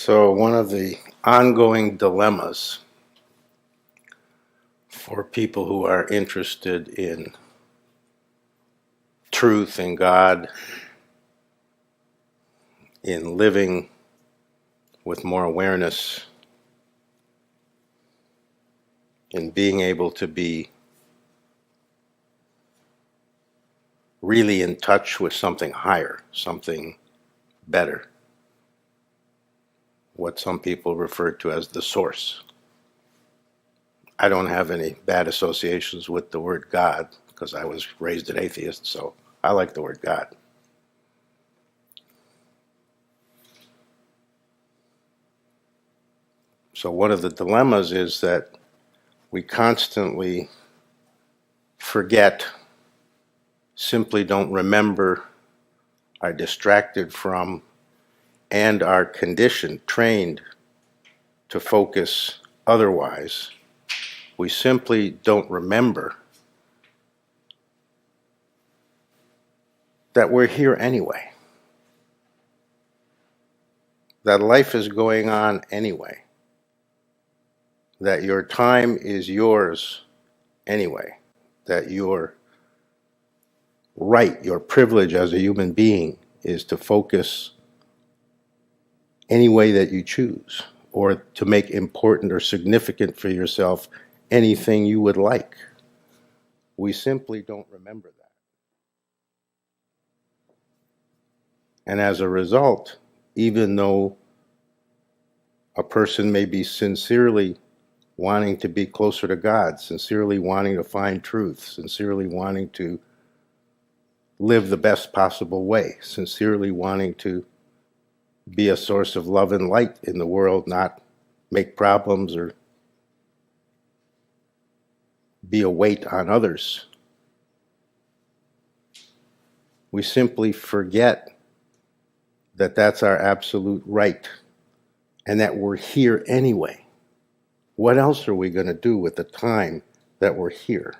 So one of the ongoing dilemmas for people who are interested in truth and God, in living with more awareness, in being able to be really in touch with something higher, something better, what some people refer to as the source. I don't have any bad associations with the word God because I was raised an atheist, so I like the word God. So one of the dilemmas is that we constantly forget, simply don't remember, are distracted from, and are conditioned, trained to focus otherwise. We simply don't remember that we're here anyway, that life is going on anyway, that your time is yours anyway, that your right, your privilege as a human being is to focus any way that you choose, or to make important or significant for yourself anything you would like. We simply don't remember that. And as a result, even though a person may be sincerely wanting to be closer to God, sincerely wanting to find truth, sincerely wanting to live the best possible way, sincerely wanting to be a source of love and light in the world, not make problems or be a weight on others. We simply forget that that's our absolute right and that we're here anyway. What else are we going to do with the time that we're here?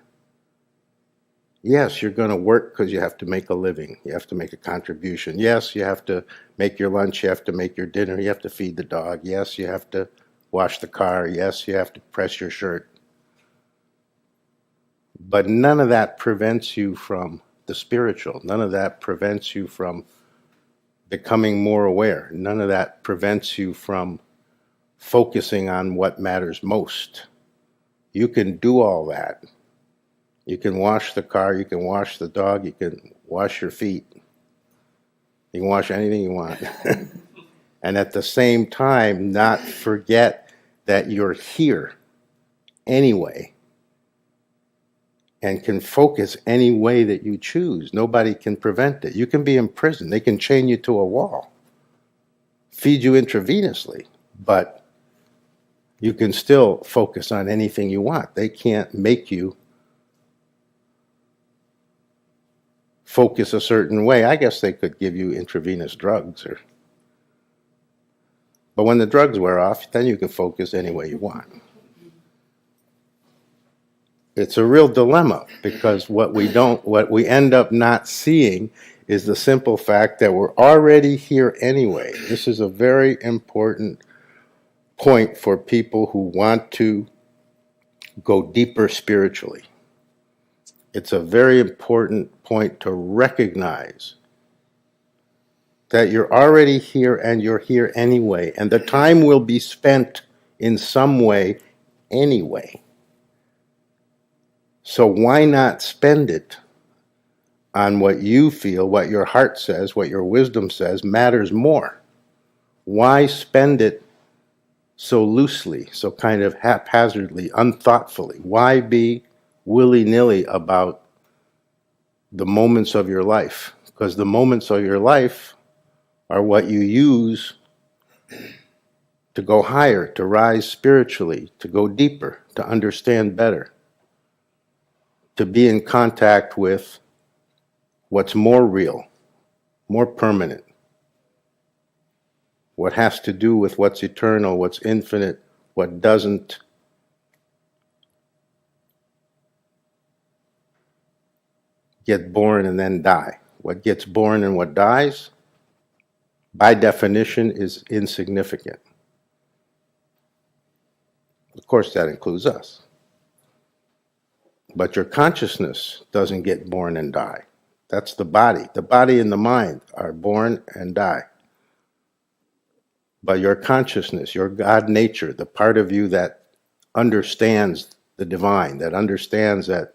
Yes, you're going to work because you have to make a living. You have to make a contribution. Yes, you have to make your lunch. You have to make your dinner. You have to feed the dog. Yes, you have to wash the car. Yes, you have to press your shirt. But none of that prevents you from the spiritual. None of that prevents you from becoming more aware. None of that prevents you from focusing on what matters most. You can do all that. You can wash the car, you can wash the dog, you can wash your feet. You can wash anything you want. And at the same time, not forget that you're here anyway and can focus any way that you choose. Nobody can prevent it. You can be in prison. They can chain you to a wall, feed you intravenously, but you can still focus on anything you want. They can't make you focus a certain way. I guess they could give you intravenous drugs, but when the drugs wear off, then you can focus any way you want. It's a real dilemma because what we end up not seeing is the simple fact that we're already here anyway. This is a very important point for people who want to go deeper spiritually. It's a very important point to recognize that you're already here and you're here anyway, and the time will be spent in some way anyway. So why not spend it on what you feel, what your heart says, what your wisdom says matters more? Why spend it so loosely, so kind of haphazardly, unthoughtfully? Why be willy-nilly about the moments of your life? Because the moments of your life are what you use to go higher, to rise spiritually, to go deeper, to understand better, to be in contact with what's more real, more permanent, what has to do with what's eternal, what's infinite, what doesn't get born and then die. What gets born and what dies, by definition, is insignificant. Of course, that includes us. But your consciousness doesn't get born and die. That's the body. The body and the mind are born and die. But your consciousness, your God nature, the part of you that understands the divine, that understands that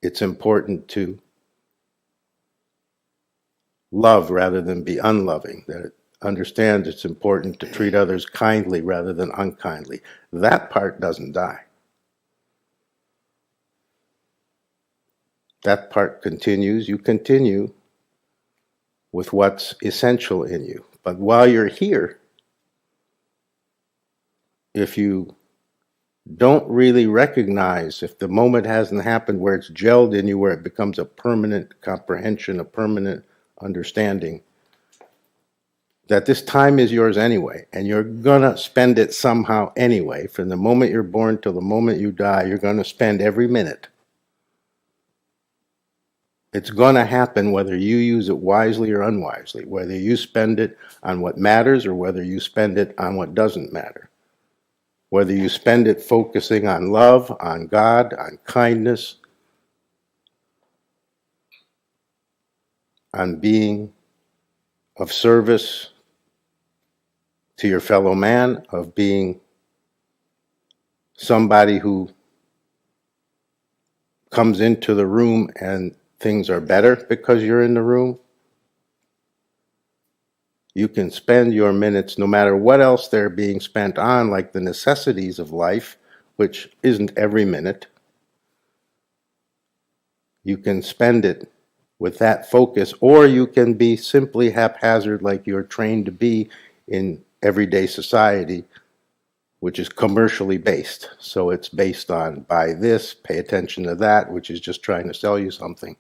it's important to love rather than be unloving, that it understands it's important to treat others kindly rather than unkindly, that part doesn't die. That part continues. You continue with what's essential in you. But while you're here, if you don't really recognize, if the moment hasn't happened where it's gelled in you, where it becomes a permanent comprehension, a permanent understanding, that this time is yours anyway, and you're gonna spend it somehow anyway. From the moment you're born till the moment you die, you're gonna spend every minute. It's gonna happen whether you use it wisely or unwisely, whether you spend it on what matters or whether you spend it on what doesn't matter. Whether you spend it focusing on love, on God, on kindness, on being of service to your fellow man, of being somebody who comes into the room and things are better because you're in the room. You can spend your minutes, no matter what else they're being spent on, like the necessities of life, which isn't every minute. You can spend it with that focus, or you can be simply haphazard like you're trained to be in everyday society, which is commercially based. So it's based on buy this, pay attention to that, which is just trying to sell you something.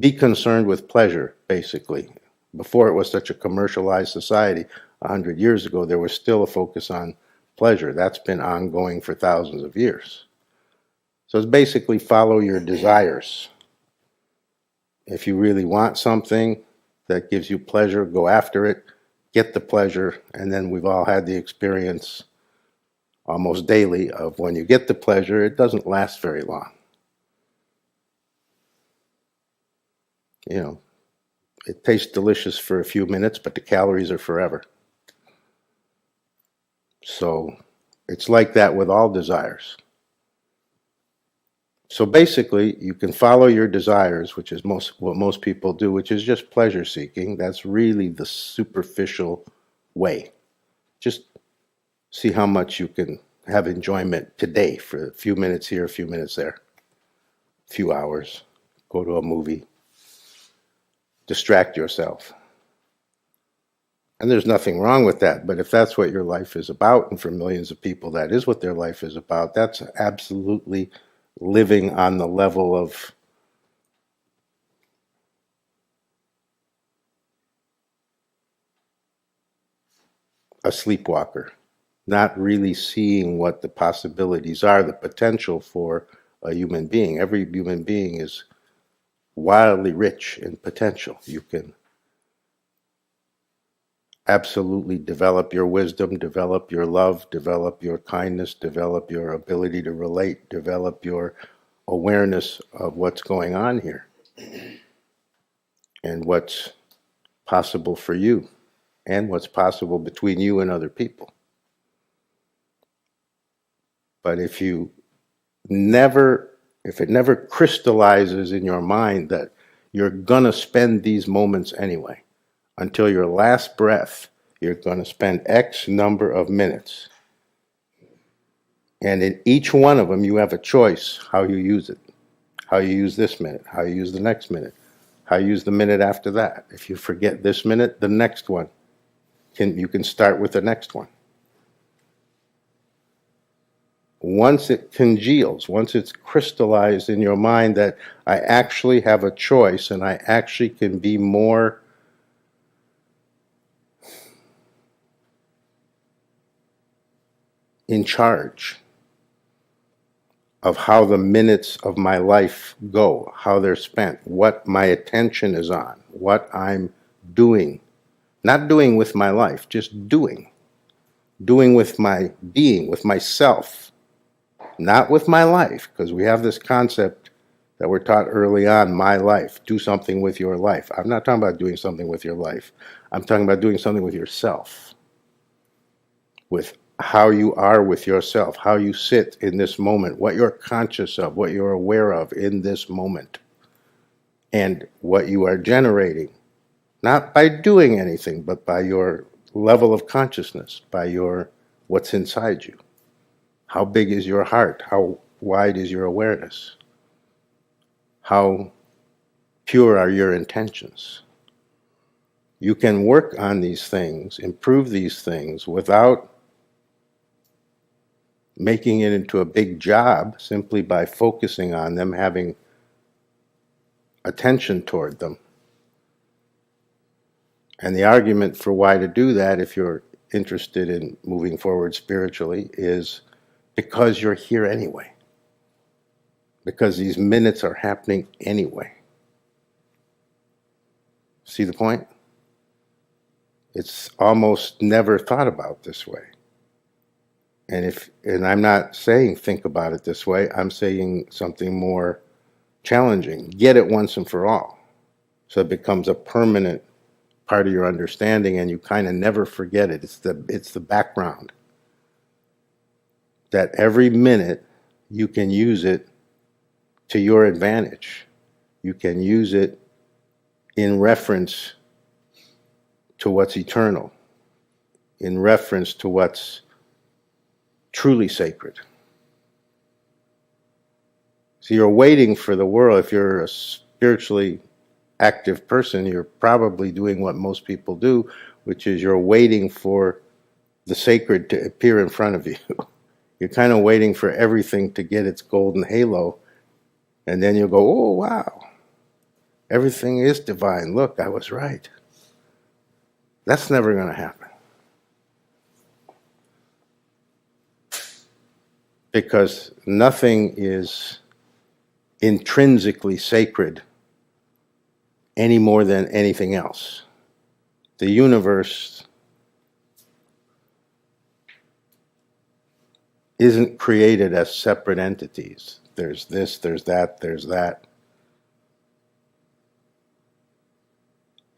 Be concerned with pleasure, basically. Before it was such a commercialized society, 100 years ago, there was still a focus on pleasure. That's been ongoing for thousands of years. So it's basically follow your desires. If you really want something that gives you pleasure, go after it, get the pleasure, and then we've all had the experience almost daily of when you get the pleasure, it doesn't last very long. You know, it tastes delicious for a few minutes, but the calories are forever. So it's like that with all desires. So basically, you can follow your desires, which is what most people do, which is just pleasure seeking. That's really the superficial way. Just see how much you can have enjoyment today for a few minutes here, a few minutes there, a few hours. Go to a movie. Distract yourself. And there's nothing wrong with that, but if that's what your life is about, and for millions of people that is what their life is about, that's absolutely living on the level of a sleepwalker, not really seeing what the possibilities are, the potential for a human being. Every human being is wildly rich in potential. You can absolutely develop your wisdom, develop your love, develop your kindness, develop your ability to relate, develop your awareness of what's going on here and what's possible for you and what's possible between you and other people. But if it never crystallizes in your mind that you're gonna spend these moments anyway, until your last breath, you're gonna spend X number of minutes. And in each one of them, you have a choice how you use it, how you use this minute, how you use the next minute, how you use the minute after that. If you forget this minute, the next one, you can start with the next one. Once it congeals, once it's crystallized in your mind that I actually have a choice and I actually can be more in charge of how the minutes of my life go, how they're spent, what my attention is on, what I'm doing. Not doing with my life, just doing. doing with my being, with myself, not with my life, because we have this concept that we're taught early on, my life, do something with your life. I'm not talking about doing something with your life. I'm talking about doing something with yourself, with how you are with yourself, how you sit in this moment, what you're conscious of, what you're aware of in this moment, and what you are generating, not by doing anything, but by your level of consciousness, by your what's inside you. How big is your heart? How wide is your awareness? How pure are your intentions? You can work on these things, improve these things without making it into a big job, simply by focusing on them, having attention toward them. And the argument for why to do that, if you're interested in moving forward spiritually, is because you're here anyway. Because these minutes are happening anyway. See the point? It's almost never thought about this way. And I'm not saying think about it this way, I'm saying something more challenging. Get it once and for all. So it becomes a permanent part of your understanding and you kind of never forget it. It's the background. That every minute you can use it to your advantage. You can use it in reference to what's eternal, in reference to what's truly sacred. So you're waiting for the world. If you're a spiritually active person, you're probably doing what most people do, which is you're waiting for the sacred to appear in front of you. You're kind of waiting for everything to get its golden halo, and then you'll go, oh, wow, everything is divine. Look, I was right. That's never going to happen. Because nothing is intrinsically sacred any more than anything else. The universe isn't created as separate entities. There's this, there's that, there's that.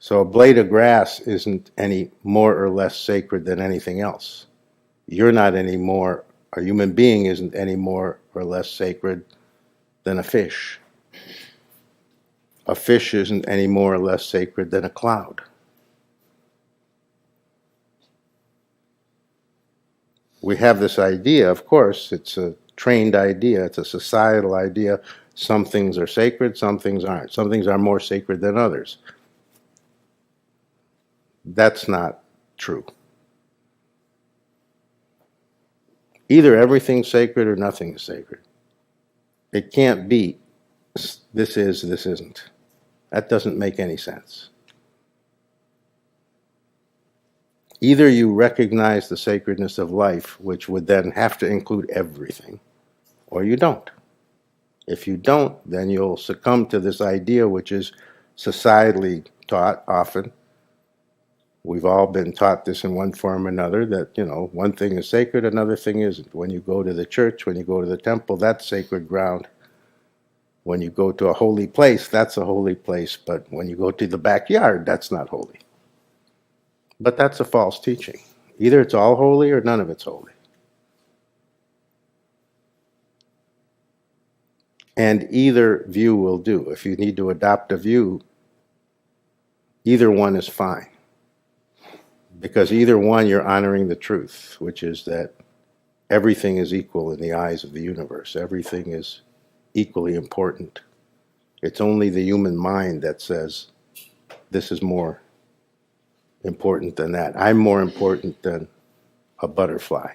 So a blade of grass isn't any more or less sacred than anything else. You're not any more, a human being isn't any more or less sacred than a fish. A fish isn't any more or less sacred than a cloud. We have this idea, of course, it's a trained idea, it's a societal idea. Some things are sacred, some things aren't. Some things are more sacred than others. That's not true. Either everything's sacred or nothing is sacred. It can't be this is, this isn't. That doesn't make any sense. Either you recognize the sacredness of life, which would then have to include everything, or you don't. If you don't, then you'll succumb to this idea, which is societally taught often. We've all been taught this in one form or another, that, one thing is sacred, another thing isn't. When you go to the church, when you go to the temple, that's sacred ground. When you go to a holy place, that's a holy place. But when you go to the backyard, that's not holy. But that's a false teaching. Either it's all holy or none of it's holy. And either view will do. If you need to adopt a view, either one is fine. Because either one, you're honoring the truth, which is that everything is equal in the eyes of the universe. Everything is equally important. It's only the human mind that says, this is more important than that. I'm more important than a butterfly.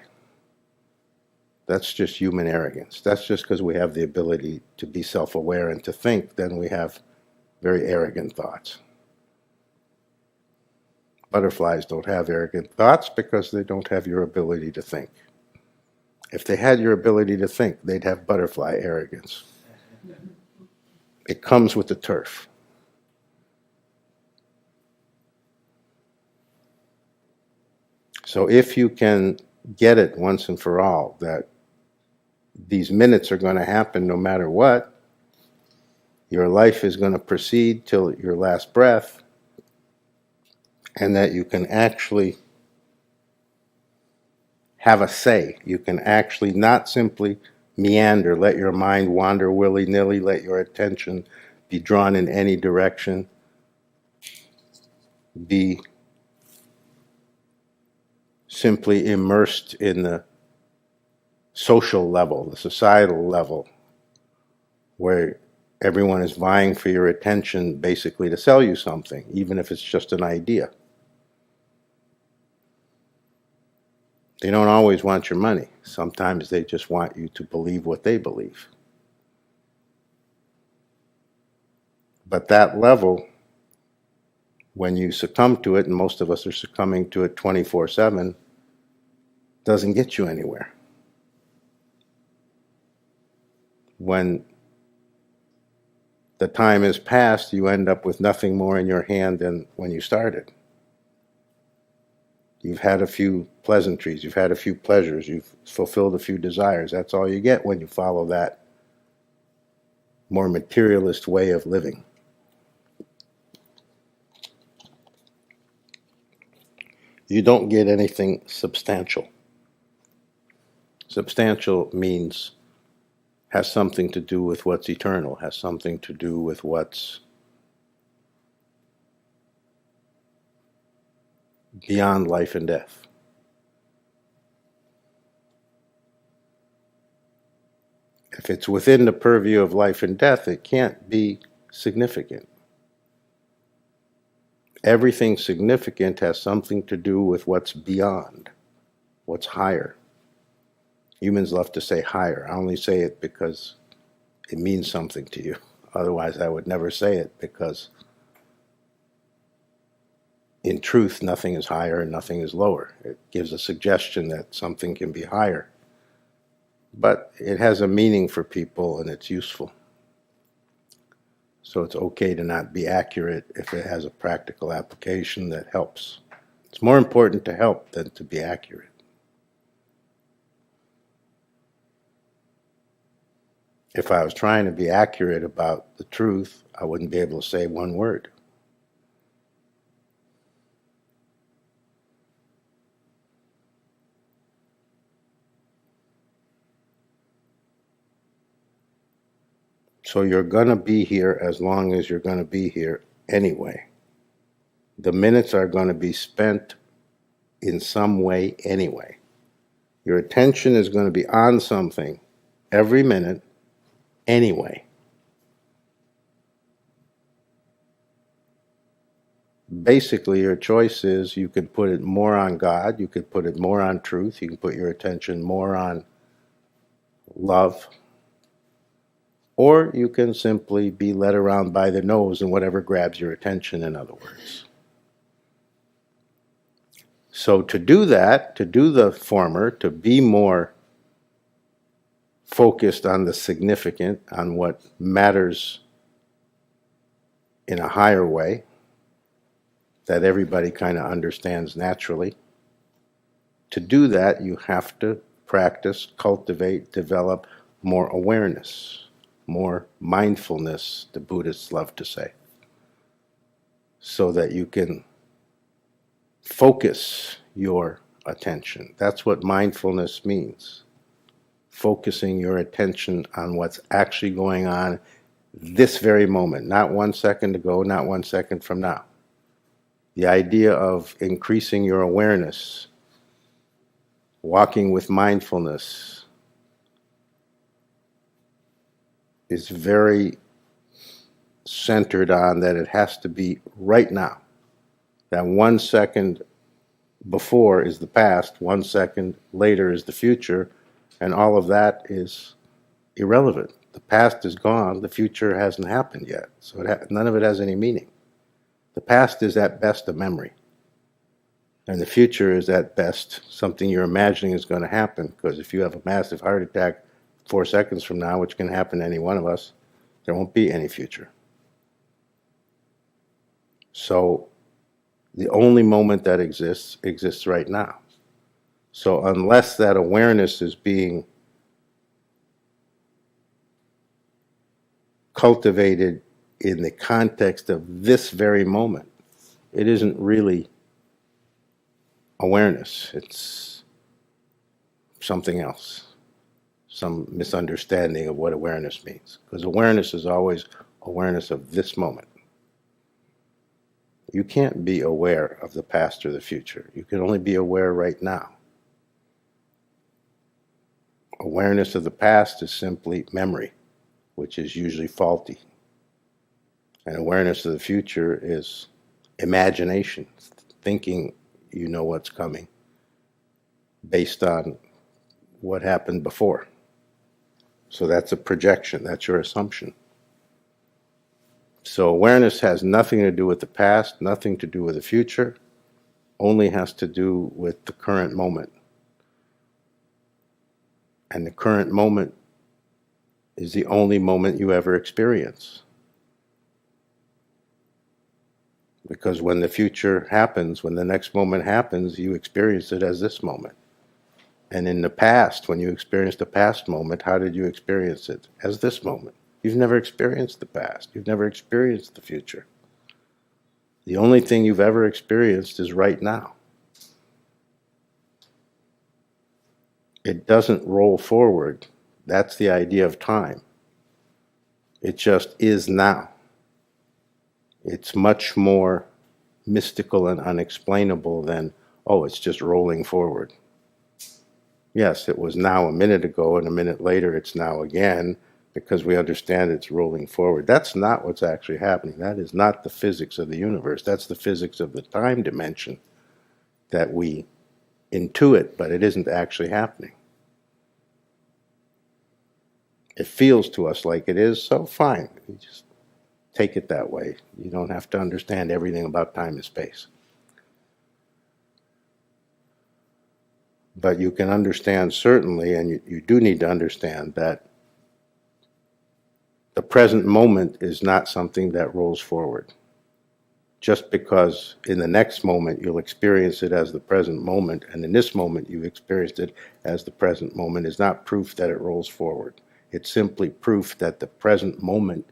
That's just human arrogance. That's just because we have the ability to be self-aware and to think, then we have very arrogant thoughts. Butterflies don't have arrogant thoughts because they don't have your ability to think. If they had your ability to think, they'd have butterfly arrogance. It comes with the turf. So if you can get it once and for all that these minutes are going to happen no matter what. Your life is going to proceed till your last breath, and that you can actually have a say. You can actually not simply meander, let your mind wander willy-nilly, let your attention be drawn in any direction, be simply immersed in the social level, the societal level, where everyone is vying for your attention basically to sell you something, even if it's just an idea. They don't always want your money. Sometimes they just want you to believe what they believe. But that level, when you succumb to it, and most of us are succumbing to it 24/7, doesn't get you anywhere. When the time is past, you end up with nothing more in your hand than when you started. You've had a few pleasantries, you've had a few pleasures, you've fulfilled a few desires. That's all you get when you follow that more materialist way of living. You don't get anything substantial. Substantial means has something to do with what's eternal, has something to do with what's beyond life and death. If it's within the purview of life and death, it can't be significant. Everything significant has something to do with what's beyond, what's higher. Humans love to say higher. I only say it because it means something to you. Otherwise, I would never say it, because in truth, nothing is higher and nothing is lower. It gives a suggestion that something can be higher. But it has a meaning for people and it's useful. So it's okay to not be accurate if it has a practical application that helps. It's more important to help than to be accurate. If I was trying to be accurate about the truth, I wouldn't be able to say one word. So you're going to be here as long as you're going to be here anyway. The minutes are going to be spent in some way anyway. Your attention is going to be on something every minute anyway. Basically, your choice is you could put it more on God, you could put it more on truth, you can put your attention more on love, or you can simply be led around by the nose and whatever grabs your attention, in other words. So to do that, to do the former, to be more focused on the significant, on what matters in a higher way, that everybody kind of understands naturally, to do that, you have to practice, cultivate, develop more awareness, more mindfulness, the Buddhists love to say, so that you can focus your attention. That's what mindfulness means. Focusing your attention on what's actually going on this very moment, not 1 second ago, not 1 second from now. The idea of increasing your awareness, walking with mindfulness, is very centered on that it has to be right now. That 1 second before is the past, 1 second later is the future, and all of that is irrelevant. The past is gone, the future hasn't happened yet, so none of it has any meaning. The past is at best a memory, and the future is at best something you're imagining is going to happen, because if you have a massive heart attack 4 seconds from now, which can happen to any one of us, there won't be any future. So the only moment that exists right now. So unless that awareness is being cultivated in the context of this very moment, it isn't really awareness. It's something else, some misunderstanding of what awareness means. Because awareness is always awareness of this moment. You can't be aware of the past or the future. You can only be aware right now. Awareness of the past is simply memory, which is usually faulty. And awareness of the future is imagination, thinking you know what's coming based on what happened before. So that's a projection, that's your assumption. So awareness has nothing to do with the past, nothing to do with the future, only has to do with the current moment. And the current moment is the only moment you ever experience. Because when the future happens, when the next moment happens, you experience it as this moment. And in the past, when you experienced the past moment, how did you experience it? As this moment. You've never experienced the past. You've never experienced the future. The only thing you've ever experienced is right now. It doesn't roll forward. That's the idea of time. It just is now. It's much more mystical and unexplainable than, oh, it's just rolling forward. Yes, it was now a minute ago, and a minute later it's now again, because we understand it's rolling forward. That's not what's actually happening. That is not the physics of the universe. That's the physics of the time dimension that we intuit, but it isn't actually happening. It feels to us like it is, so fine. You just take it that way. You don't have to understand everything about time and space. But you can understand certainly, and you do need to understand that the present moment is not something that rolls forward. Just because in the next moment you'll experience it as the present moment, and in this moment you've experienced it as the present moment, is not proof that it rolls forward. It's simply proof that the present moment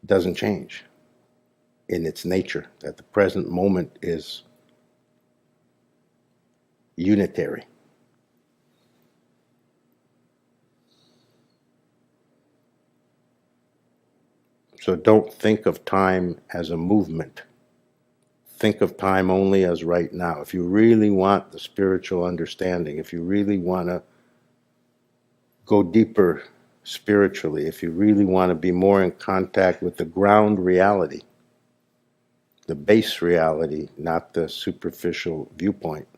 doesn't change in its nature, that the present moment is unitary. So don't think of time as a movement. Think of time only as right now. If you really want the spiritual understanding, if you really want to go deeper spiritually, if you really want to be more in contact with the ground reality, the base reality, not the superficial viewpoint,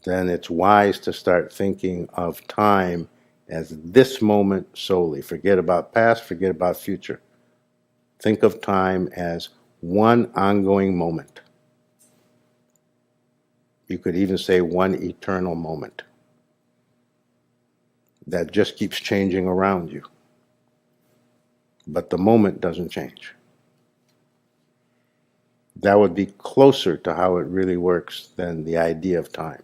then it's wise to start thinking of time as this moment solely. Forget about past, forget about future. Think of time as one ongoing moment. You could even say one eternal moment that just keeps changing around you. But the moment doesn't change. That would be closer to how it really works than the idea of time.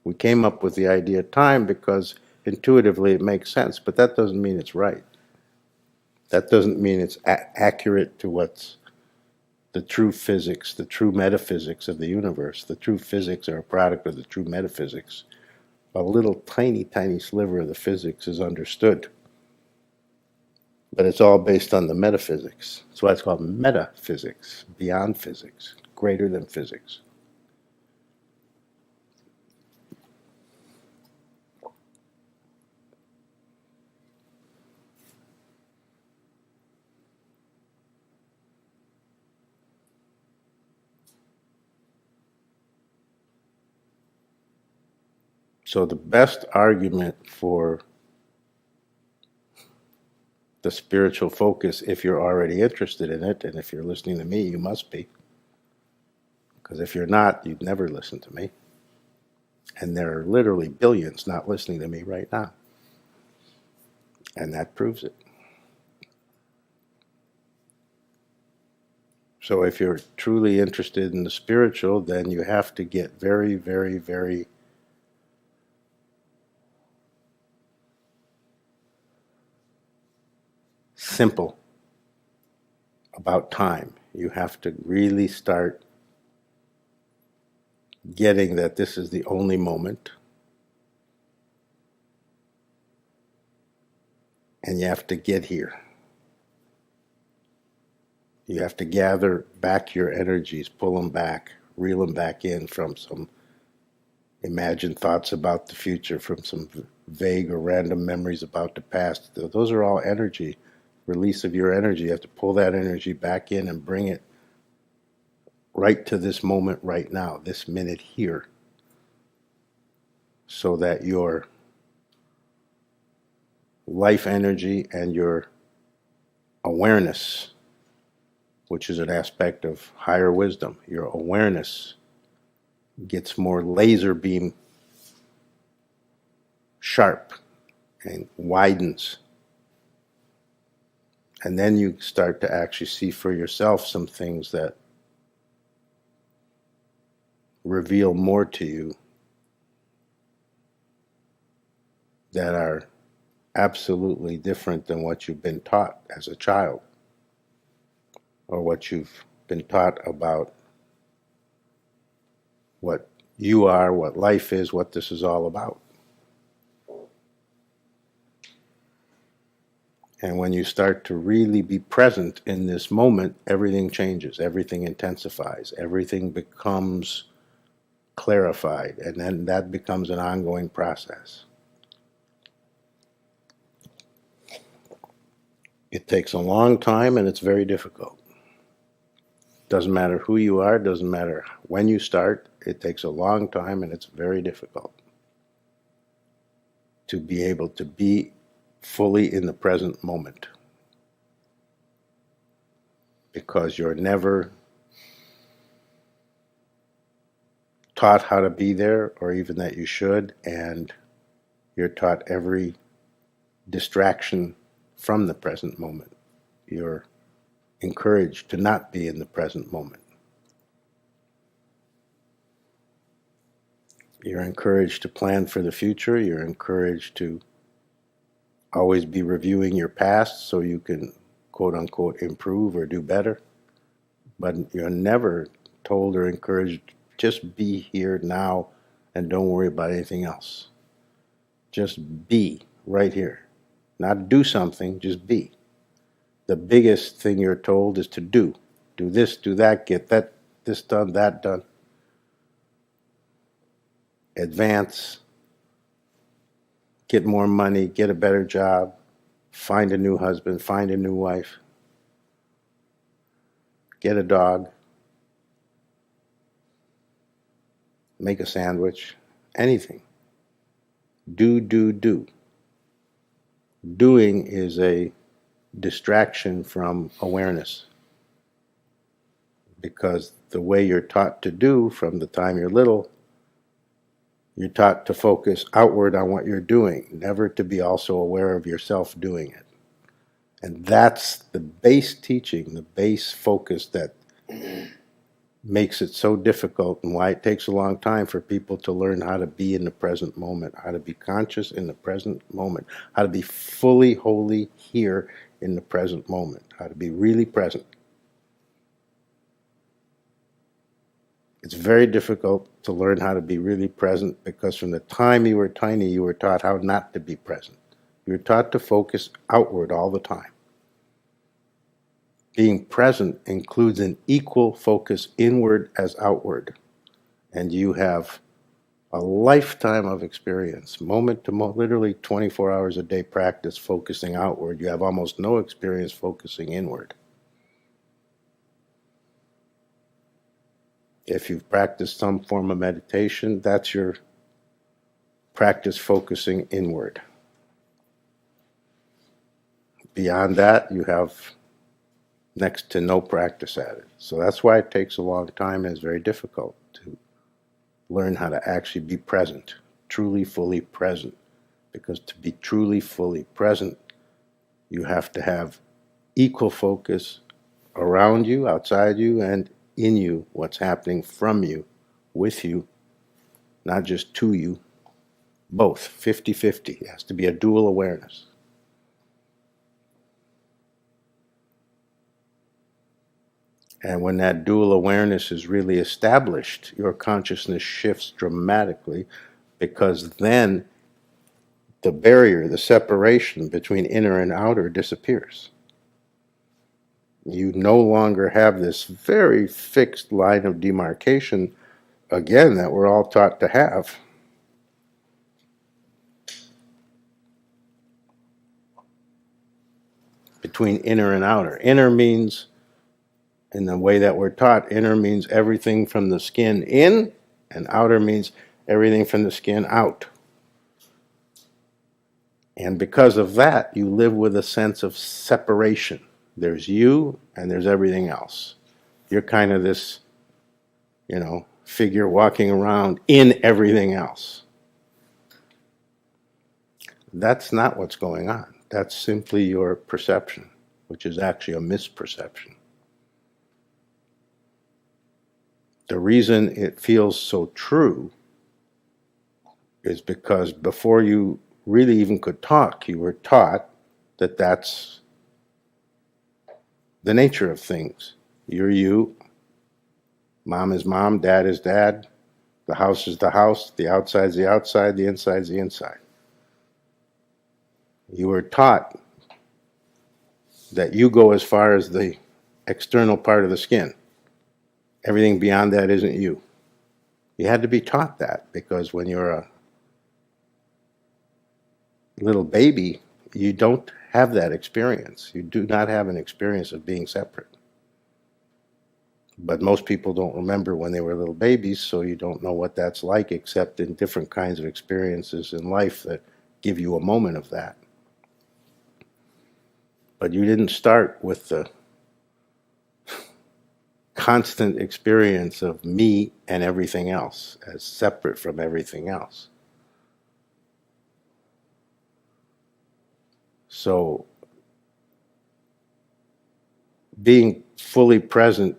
We came up with the idea of time because intuitively it makes sense, but that doesn't mean it's right. That doesn't mean it's accurate to what's the true physics, the true metaphysics of the universe. The true physics are a product of the true metaphysics. A little tiny, tiny sliver of the physics is understood. But it's all based on the metaphysics. That's why it's called metaphysics, beyond physics, greater than physics. So the best argument for the spiritual focus, if you're already interested in it, and if you're listening to me, you must be. Because if you're not, you'd never listen to me. And there are literally billions not listening to me right now. And that proves it. So if you're truly interested in the spiritual, then you have to get very, very, very simple about time. You have to really start getting that this is the only moment. And you have to get here. You have to gather back your energies, pull them back, reel them back in from some imagined thoughts about the future, from some vague or random memories about the past. Those are all energy, release of your energy. You have to pull that energy back in and bring it right to this moment right now, this minute here, so that your life energy and your awareness, which is an aspect of higher wisdom, your awareness gets more laser beam sharp and widens. And then you start to actually see for yourself some things that reveal more to you that are absolutely different than what you've been taught as a child, or what you've been taught about what you are, what life is, what this is all about. And when you start to really be present in this moment, everything changes, everything intensifies, everything becomes clarified, and then that becomes an ongoing process. It takes a long time and it's very difficult. Doesn't matter who you are, doesn't matter when you start, it takes a long time and it's very difficult to be able to be fully in the present moment, because you're never taught how to be there, or even that you should, and you're taught every distraction from the present moment. You're encouraged to not be in the present moment. You're encouraged to plan for the future. You're encouraged to always be reviewing your past so you can, quote unquote, improve or do better. But you're never told or encouraged, just be here now and don't worry about anything else. Just be right here. Not do something, just be. The biggest thing you're told is to do. Do this, do that, get this done, that done. Advance, get more money, get a better job, find a new husband, find a new wife, get a dog, make a sandwich, anything. Do, do, do. Doing is a distraction from awareness, because the way you're taught to do from the time you're little, you're taught to focus outward on what you're doing, never to be also aware of yourself doing it. And that's the base teaching, the base focus that makes it so difficult, and why it takes a long time for people to learn how to be in the present moment, how to be conscious in the present moment, how to be fully, wholly here in the present moment, how to be really present. It's very difficult to learn how to be really present, because from the time you were tiny, you were taught how not to be present. You were taught to focus outward all the time. Being present includes an equal focus inward as outward. And you have a lifetime of experience, moment to moment, literally 24 hours a day practice focusing outward. You have almost no experience focusing inward. If you've practiced some form of meditation, that's your practice focusing inward. Beyond that, you have next to no practice at it. So that's why it takes a long time and it's very difficult to learn how to actually be present, truly, fully present. Because to be truly, fully present, you have to have equal focus around you, outside you, and in you, what's happening from you, with you, not just to you. Both, 50-50. It has to be a dual awareness. And when that dual awareness is really established, your consciousness shifts dramatically, because then the barrier, the separation between inner and outer disappears. You no longer have this very fixed line of demarcation, again, that we're all taught to have. Between inner and outer. Inner means, in the way that we're taught, inner means everything from the skin in, and outer means everything from the skin out. And because of that, you live with a sense of separation. There's you, and there's everything else. You're kind of this, figure walking around in everything else. That's not what's going on. That's simply your perception, which is actually a misperception. The reason it feels so true is because before you really even could talk, you were taught that that's the nature of things. You're you, mom is mom, dad is dad, the house is the house, the outside's the outside, the inside's the inside. You were taught that you go as far as the external part of the skin. Everything beyond that isn't you. You had to be taught that, because when you're a little baby, you don't have that experience. You do not have an experience of being separate. But most people don't remember when they were little babies, so you don't know what that's like, except in different kinds of experiences in life that give you a moment of that. But you didn't start with the constant experience of me and everything else as separate from everything else. So being fully present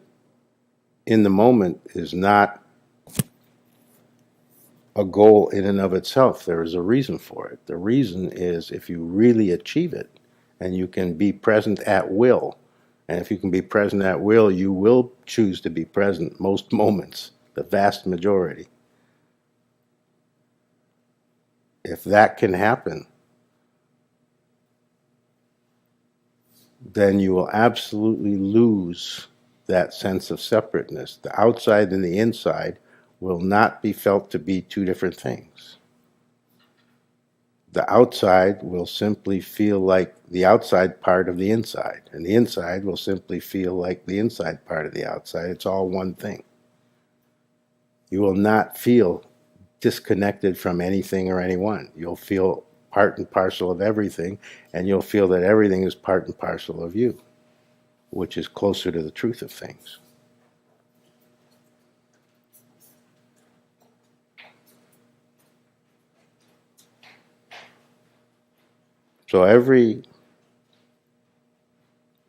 in the moment is not a goal in and of itself. There is a reason for it. The reason is, if you really achieve it, and you can be present at will, and if you can be present at will, you will choose to be present most moments, the vast majority. If that can happen, then you will absolutely lose that sense of separateness. The outside and the inside will not be felt to be two different things. The outside will simply feel like the outside part of the inside, and the inside will simply feel like the inside part of the outside. It's all one thing. You will not feel disconnected from anything or anyone. You'll feel part and parcel of everything, and you'll feel that everything is part and parcel of you, which is closer to the truth of things. So every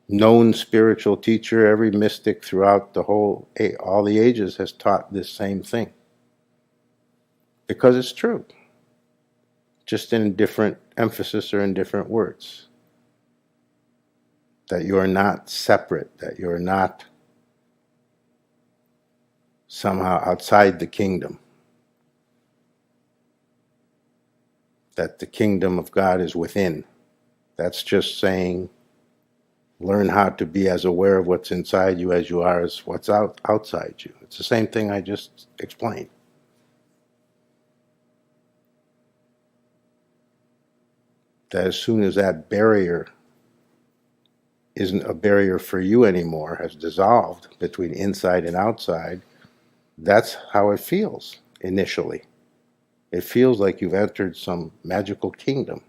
known spiritual teacher, every mystic throughout all the ages has taught this same thing. Because it's true. Just in different emphasis or in different words. That you are not separate, that you are not somehow outside the kingdom. That the kingdom of God is within. That's just saying, learn how to be as aware of what's inside you as you are as what's outside you. It's the same thing I just explained. That as soon as that barrier isn't a barrier for you anymore, has dissolved between inside and outside, that's how it feels initially. It feels like you've entered some magical kingdom,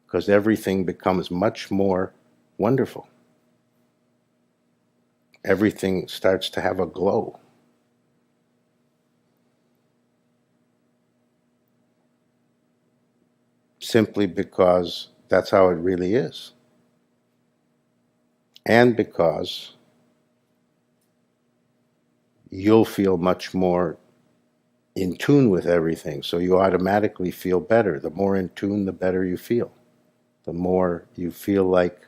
because everything becomes much more wonderful. Everything starts to have a glow. Simply because that's how it really is. And because you'll feel much more in tune with everything. So you automatically feel better. The more in tune, the better you feel. The more you feel like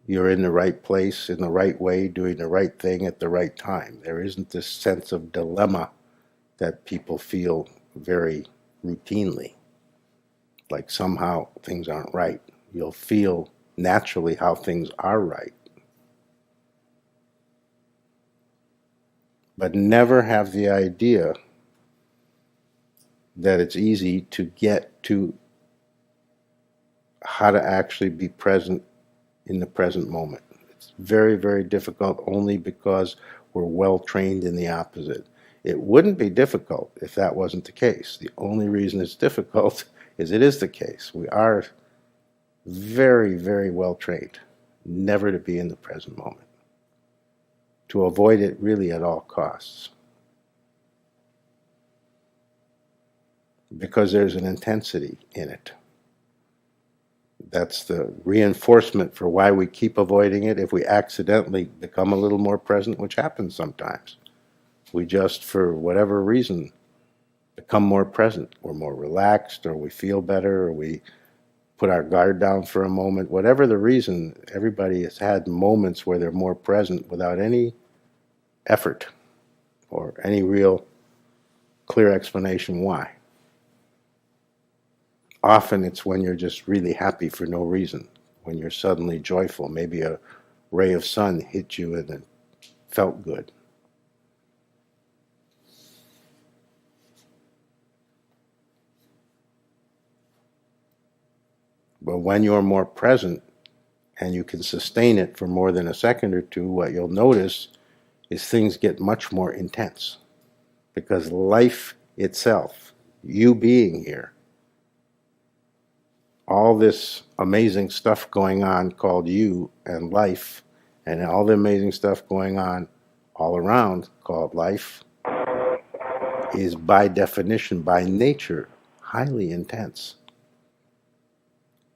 you're in the right place, in the right way, doing the right thing at the right time. There isn't this sense of dilemma that people feel very routinely, like somehow things aren't right. You'll feel naturally how things are right. But never have the idea that it's easy to get to how to actually be present in the present moment. It's very, very difficult only because we're well trained in the opposite. It wouldn't be difficult if that wasn't the case. The only reason it's difficult is it is the case. We are very, very well trained never to be in the present moment, to avoid it really at all costs. Because there's an intensity in it. That's the reinforcement for why we keep avoiding it. If we accidentally become a little more present, which happens sometimes, we just, for whatever reason, become more present. We're more relaxed, or we feel better, or we put our guard down for a moment. Whatever the reason, everybody has had moments where they're more present without any effort or any real clear explanation why. Often it's when you're just really happy for no reason, when you're suddenly joyful. Maybe a ray of sun hit you and it felt good. But when you're more present and you can sustain it for more than a second or two, what you'll notice is things get much more intense. Because life itself, you being here, all this amazing stuff going on called you and life, and all the amazing stuff going on all around called life, is by definition, by nature, highly intense.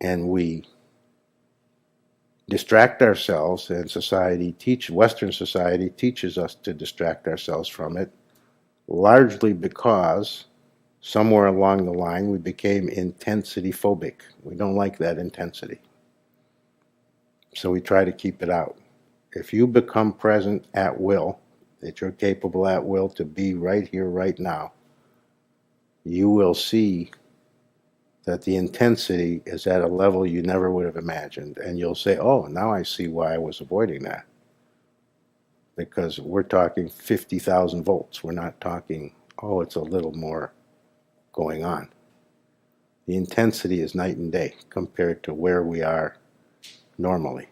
And we distract ourselves, and Western society teaches us to distract ourselves from it, largely because somewhere along the line we became intensity phobic. We don't like that intensity. So we try to keep it out. If you become present at will, that you're capable at will to be right here, right now, you will see that the intensity is at a level you never would have imagined. And you'll say, oh, now I see why I was avoiding that. Because we're talking 50,000 volts. We're not talking, oh, it's a little more going on. The intensity is night and day compared to where we are normally.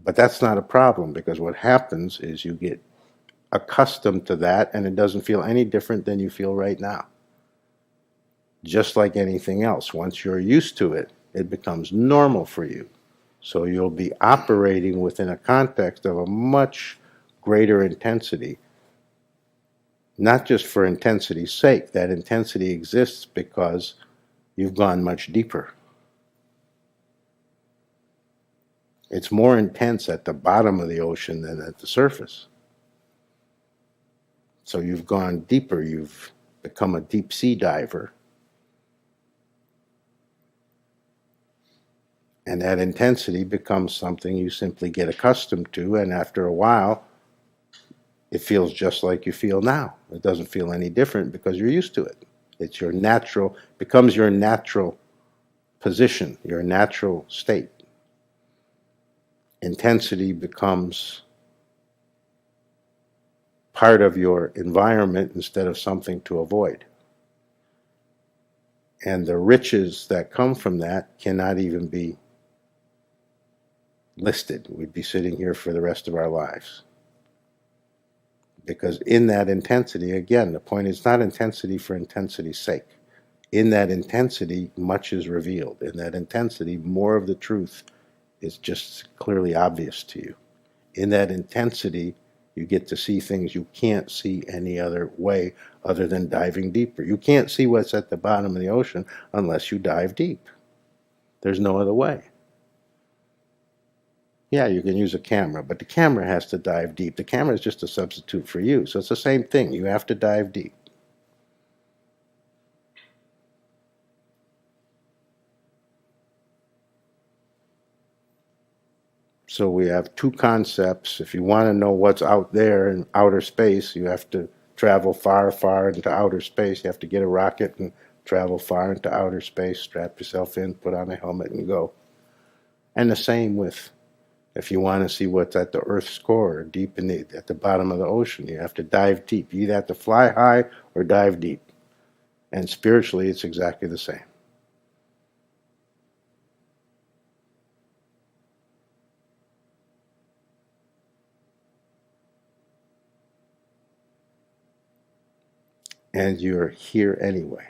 But that's not a problem, because what happens is you get accustomed to that, and it doesn't feel any different than you feel right now. Just like anything else, once you're used to it, it becomes normal for you. So you'll be operating within a context of a much greater intensity, not just for intensity's sake. That intensity exists because you've gone much deeper. It's more intense at the bottom of the ocean than at the surface. So you've gone deeper, you've become a deep sea diver. And that intensity becomes something you simply get accustomed to, and after a while, it feels just like you feel now. It doesn't feel any different because you're used to it. It's your natural, becomes your natural position, your natural state. Intensity becomes part of your environment instead of something to avoid. And the riches that come from that cannot even be listed. We'd be sitting here for the rest of our lives. Because in that intensity, again, the point is not intensity for intensity's sake. In that intensity, much is revealed. In that intensity, more of the truth is just clearly obvious to you. In that intensity, you get to see things you can't see any other way other than diving deeper. You can't see what's at the bottom of the ocean unless you dive deep. There's no other way. Yeah, you can use a camera, but the camera has to dive deep. The camera is just a substitute for you. So it's the same thing. You have to dive deep. So we have two concepts. If you want to know what's out there in outer space, you have to travel far, far into outer space. You have to get a rocket and travel far into outer space, strap yourself in, put on a helmet, and go. And the same with if you want to see what's at the Earth's core, deep at the bottom of the ocean, you have to dive deep. You either have to fly high or dive deep. And spiritually, it's exactly the same. And you're here anyway.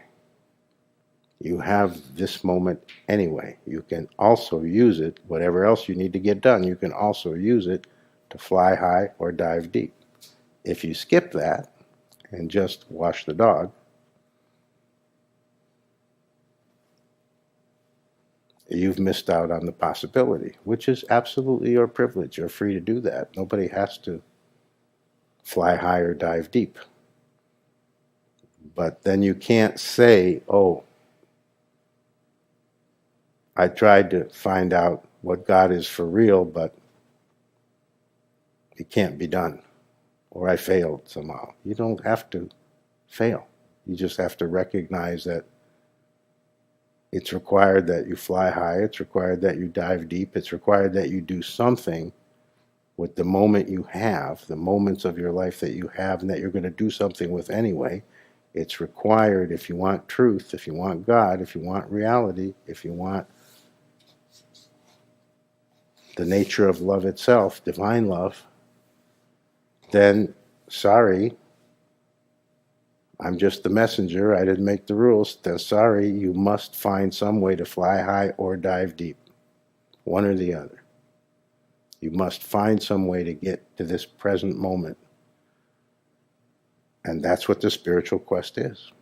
You have this moment anyway. You can also use it, whatever else you need to get done, you can also use it to fly high or dive deep. If you skip that and just wash the dog, you've missed out on the possibility, which is absolutely your privilege. You're free to do that. Nobody has to fly high or dive deep. But then you can't say, oh, I tried to find out what God is for real, but it can't be done. Or I failed somehow. You don't have to fail. You just have to recognize that it's required that you fly high. It's required that you dive deep. It's required that you do something with the moment you have, the moments of your life that you have and that you're going to do something with anyway. It's required if you want truth, if you want God, if you want reality, if you want the nature of love itself, divine love, then sorry, I'm just the messenger. I didn't make the rules. Then sorry, you must find some way to fly high or dive deep. One or the other. You must find some way to get to this present moment. And that's what the spiritual quest is.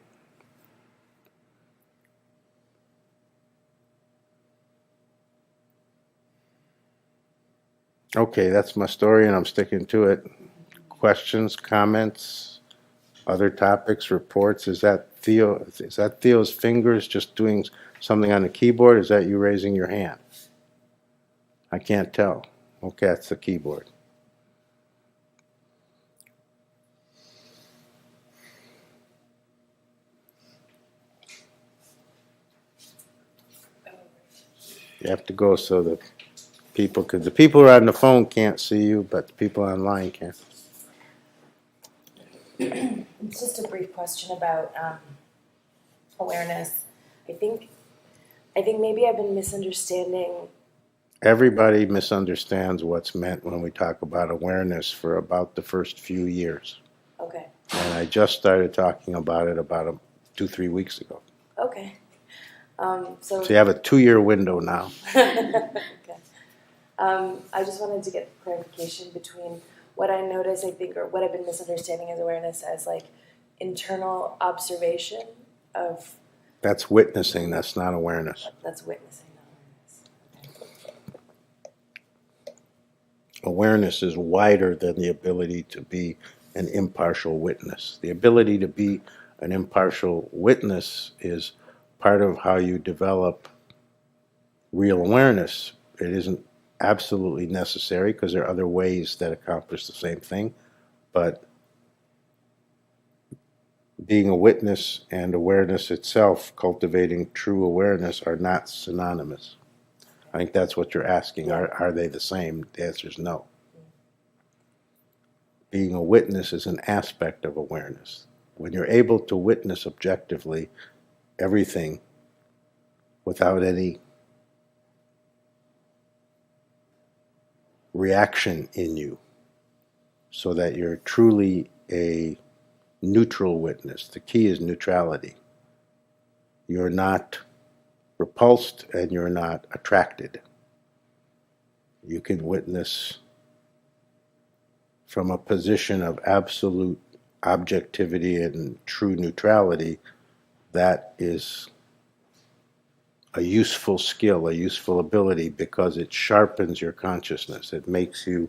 Okay, that's my story and I'm sticking to it. Questions, comments, other topics, reports? Is that Theo's fingers just doing something on the keyboard? Is that you raising your hand? I can't tell. Okay, that's the keyboard. You have to go so that people, because the people who are on the phone can't see you, but the people online can. It's just a brief question about awareness. I think maybe I've been misunderstanding. Everybody misunderstands what's meant when we talk about awareness for about the first few years. Okay. And I just started talking about it about 2-3 weeks ago. Okay. So you have a 2-year window now. Okay. I just wanted to get clarification between what I notice, I think, or what I've been misunderstanding as awareness as like internal observation of. That's witnessing, that's not awareness. That's witnessing, not awareness. Okay. Awareness is wider than the ability to be an impartial witness. The ability to be an impartial witness is part of how you develop real awareness. It isn't absolutely necessary because there are other ways that accomplish the same thing, but being a witness and awareness itself, cultivating true awareness, are not synonymous. I think that's what you're asking. Are they the same? The answer is no. Being a witness is an aspect of awareness. When you're able to witness objectively everything without any reaction in you, so that you're truly a neutral witness. The key is neutrality. You're not repulsed and you're not attracted. You can witness from a position of absolute objectivity and true neutrality. That is a useful skill, a useful ability, because it sharpens your consciousness. It makes you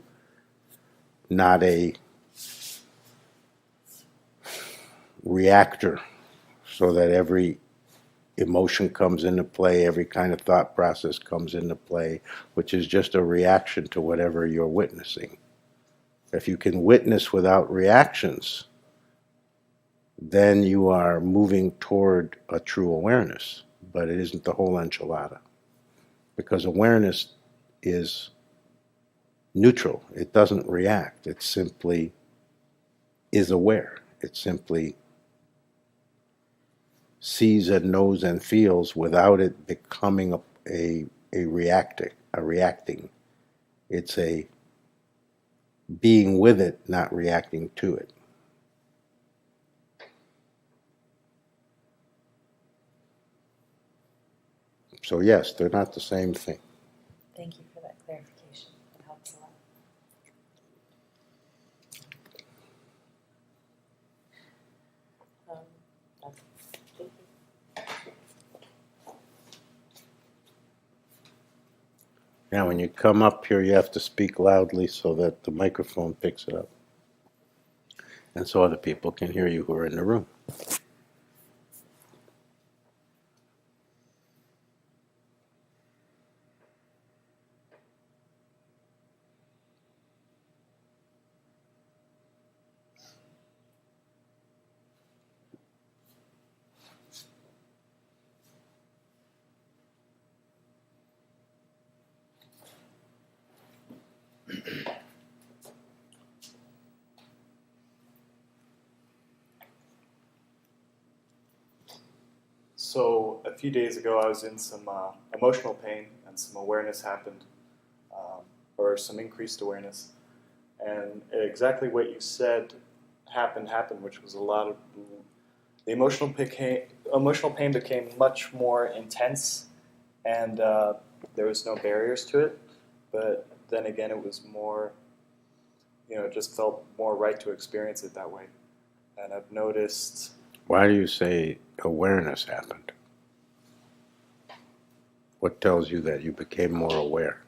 not a reactor, so that every emotion comes into play, every kind of thought process comes into play, which is just a reaction to whatever you're witnessing. If you can witness without reactions, then you are moving toward a true awareness. But it isn't the whole enchilada, because awareness is neutral. It doesn't react. It simply is aware. It simply sees and knows and feels without it becoming a reacting. It's a being with it, not reacting to it. So yes, they're not the same thing. Thank you for that clarification. It helps a lot. Thank you. Now, when you come up here, you have to speak loudly so that the microphone picks it up, and so other people can hear you who are in the room. So a few days ago, I was in some emotional pain, and some awareness happened, or some increased awareness. And exactly what you said happened, which was a lot of the emotional pain became much more intense, and there was no barriers to it. But then again, it was more, it just felt more right to experience it that way. And I've noticed. Why do you say awareness happened? What tells you that you became more aware?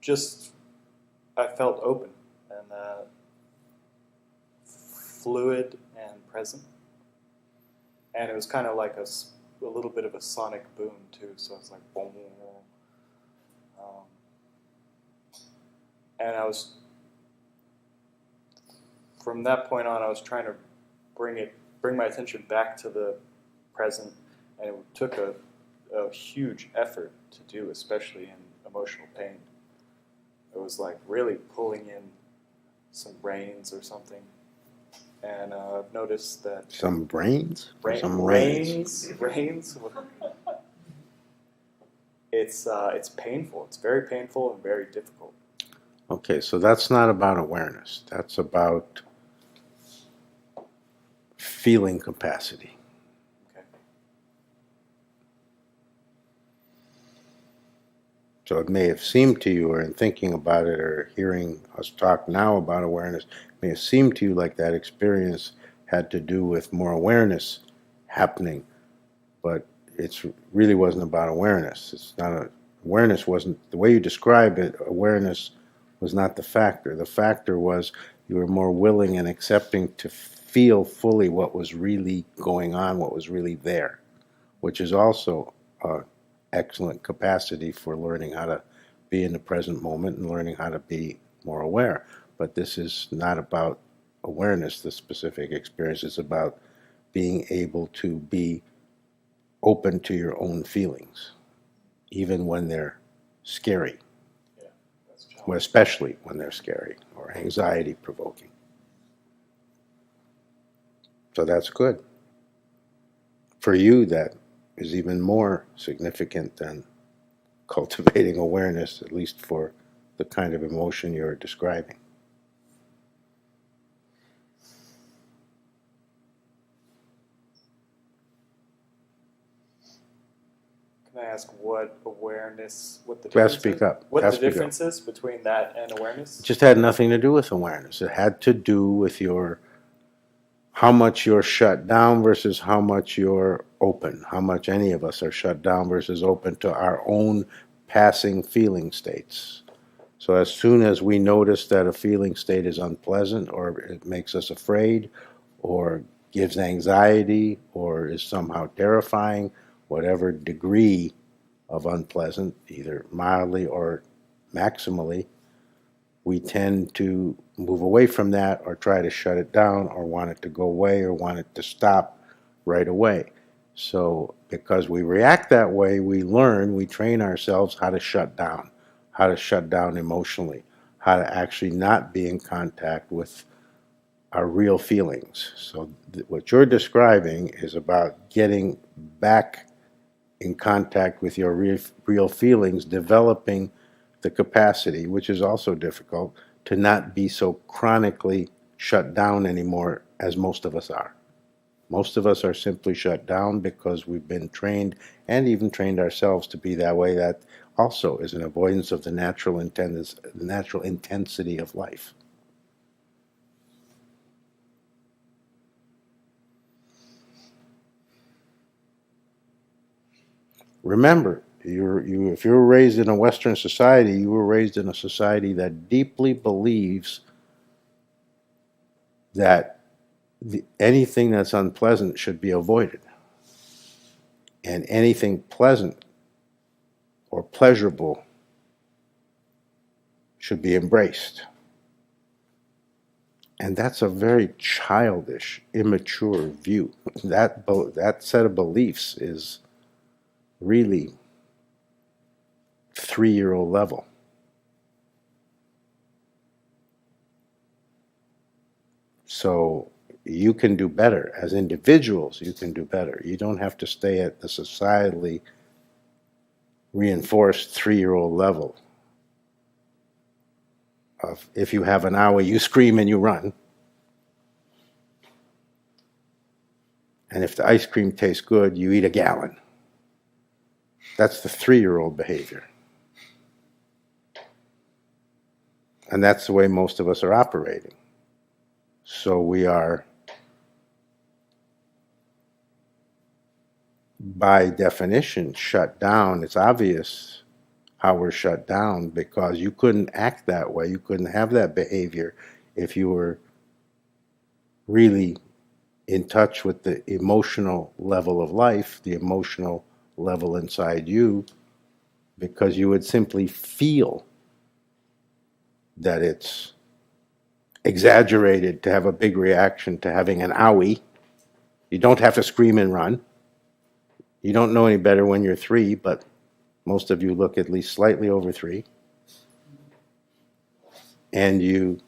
Just I felt open and fluid and present, and it was kind of like a little bit of a sonic boom too. So it's like boom, and I was, from that point on, I was trying to bring my attention back to the present, and it took a huge effort to do, especially in emotional pain. It was like really pulling in some brains or something. And I've noticed that... Some brains? Some rains. It's painful. It's very painful and very difficult. Okay, so that's not about awareness. That's about feeling capacity. Okay. So it may have seemed to you, or in thinking about it, or hearing us talk now about awareness, it may have seemed to you like that experience had to do with more awareness happening, but it really wasn't about awareness. Awareness wasn't, the way you describe it, awareness was not the factor. The factor was you were more willing and accepting to feel fully what was really going on, what was really there, which is also excellent capacity for learning how to be in the present moment and learning how to be more aware. But this is not about awareness, the specific experience. It's about being able to be open to your own feelings, even when they're scary. Yeah, that's challenging. Well, especially when they're scary or anxiety provoking. So that's good. For you, that is even more significant than cultivating awareness, at least for the kind of emotion you're describing. Can I ask what the Best difference speak is? up. What Best the speak up. difference is between that and awareness? It just had nothing to do with awareness. It had to do with how much you're shut down versus how much you're open. How much any of us are shut down versus open to our own passing feeling states. So as soon as we notice that a feeling state is unpleasant, or it makes us afraid, or gives anxiety, or is somehow terrifying, whatever degree of unpleasant, either mildly or maximally, we tend to move away from that, or try to shut it down, or want it to go away, or want it to stop right away. So because we react that way, we train ourselves how to shut down emotionally, how to actually not be in contact with our real feelings. So what you're describing is about getting back in contact with your real feelings, developing the capacity, which is also difficult, to not be so chronically shut down anymore as most of us are. Most of us are simply shut down because we've been trained, and even trained ourselves to be that way. That also is an avoidance of the natural intensity of life. Remember, if you were raised in a Western society, you were raised in a society that deeply believes that anything that's unpleasant should be avoided, and anything pleasant or pleasurable should be embraced. And that's a very childish, immature view. That set of beliefs is really 3-year-old level. So you can do better. As individuals, you can do better. You don't have to stay at the societally reinforced 3-year-old level of, if you have an hour, you scream and you run. And if the ice cream tastes good, you eat a gallon. That's the 3-year-old behavior. And that's the way most of us are operating. So we are, by definition, shut down. It's obvious how we're shut down, because you couldn't act that way. You couldn't have that behavior if you were really in touch with the emotional level of life, the emotional level inside you, because you would simply feel that it's exaggerated to have a big reaction to having an owie. You don't have to scream and run. You don't know any better when you're 3, but most of you look at least slightly over 3. And you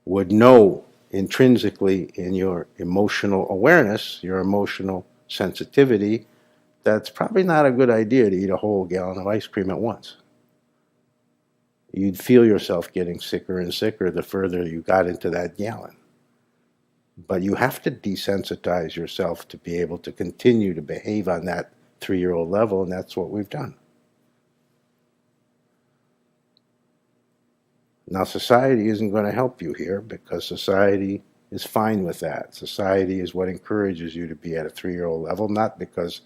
would know intrinsically in your emotional awareness, your emotional sensitivity, that's probably not a good idea to eat a whole gallon of ice cream at once. You'd feel yourself getting sicker and sicker the further you got into that gallon. But you have to desensitize yourself to be able to continue to behave on that 3-year-old level, and that's what we've done. Now, society isn't going to help you here, because society is fine with that. Society is what encourages you to be at a 3-year-old level, not because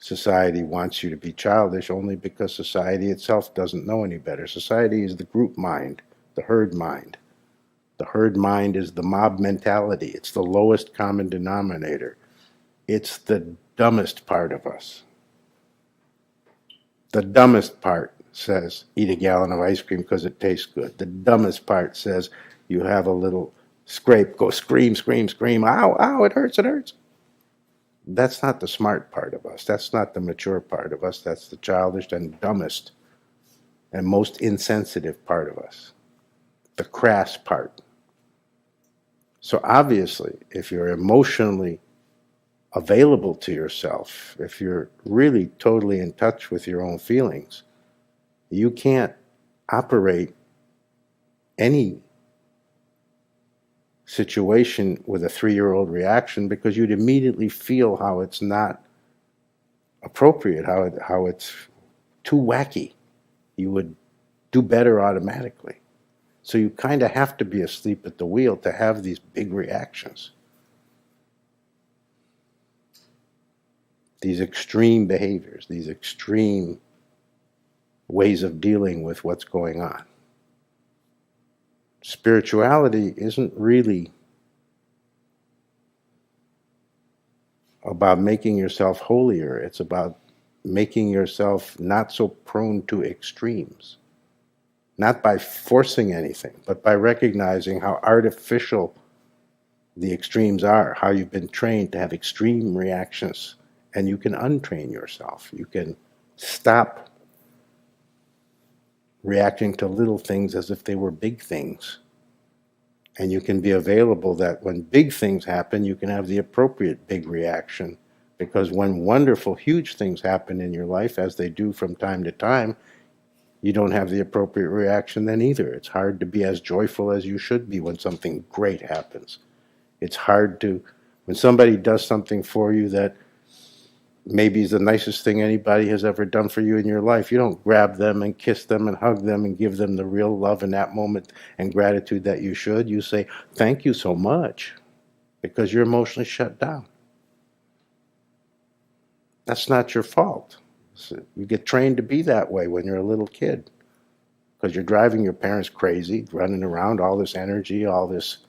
society wants you to be childish, only because society itself doesn't know any better. Society is the group mind, the herd mind. The herd mind is the mob mentality. It's the lowest common denominator. It's the dumbest part of us. The dumbest part says, eat a gallon of ice cream because it tastes good. The dumbest part says, you have a little scrape, go scream, scream, scream, ow, ow, it hurts, it hurts. That's not the smart part of us. That's not the mature part of us. That's the childish and dumbest and most insensitive part of us, the crass part. So obviously, if you're emotionally available to yourself, if you're really totally in touch with your own feelings, you can't operate any situation with a 3-year-old reaction, because you'd immediately feel how it's not appropriate, how it's too wacky. You would do better automatically. So you kind of have to be asleep at the wheel to have these big reactions. These extreme behaviors, these extreme ways of dealing with what's going on. Spirituality isn't really about making yourself holier. It's about making yourself not so prone to extremes. Not by forcing anything, but by recognizing how artificial the extremes are, how you've been trained to have extreme reactions, and you can untrain yourself. You can stop reacting to little things as if they were big things. And you can be available that when big things happen, you can have the appropriate big reaction. Because when wonderful, huge things happen in your life, as they do from time to time, you don't have the appropriate reaction then either. It's hard to be as joyful as you should be when something great happens. It's hard to, when somebody does something for you that maybe is the nicest thing anybody has ever done for you in your life, you don't grab them and kiss them and hug them and give them the real love in that moment and gratitude that you should. You say, thank you so much, because you're emotionally shut down. That's not your fault. You get trained to be that way when you're a little kid, because you're driving your parents crazy, running around, all this energy, all this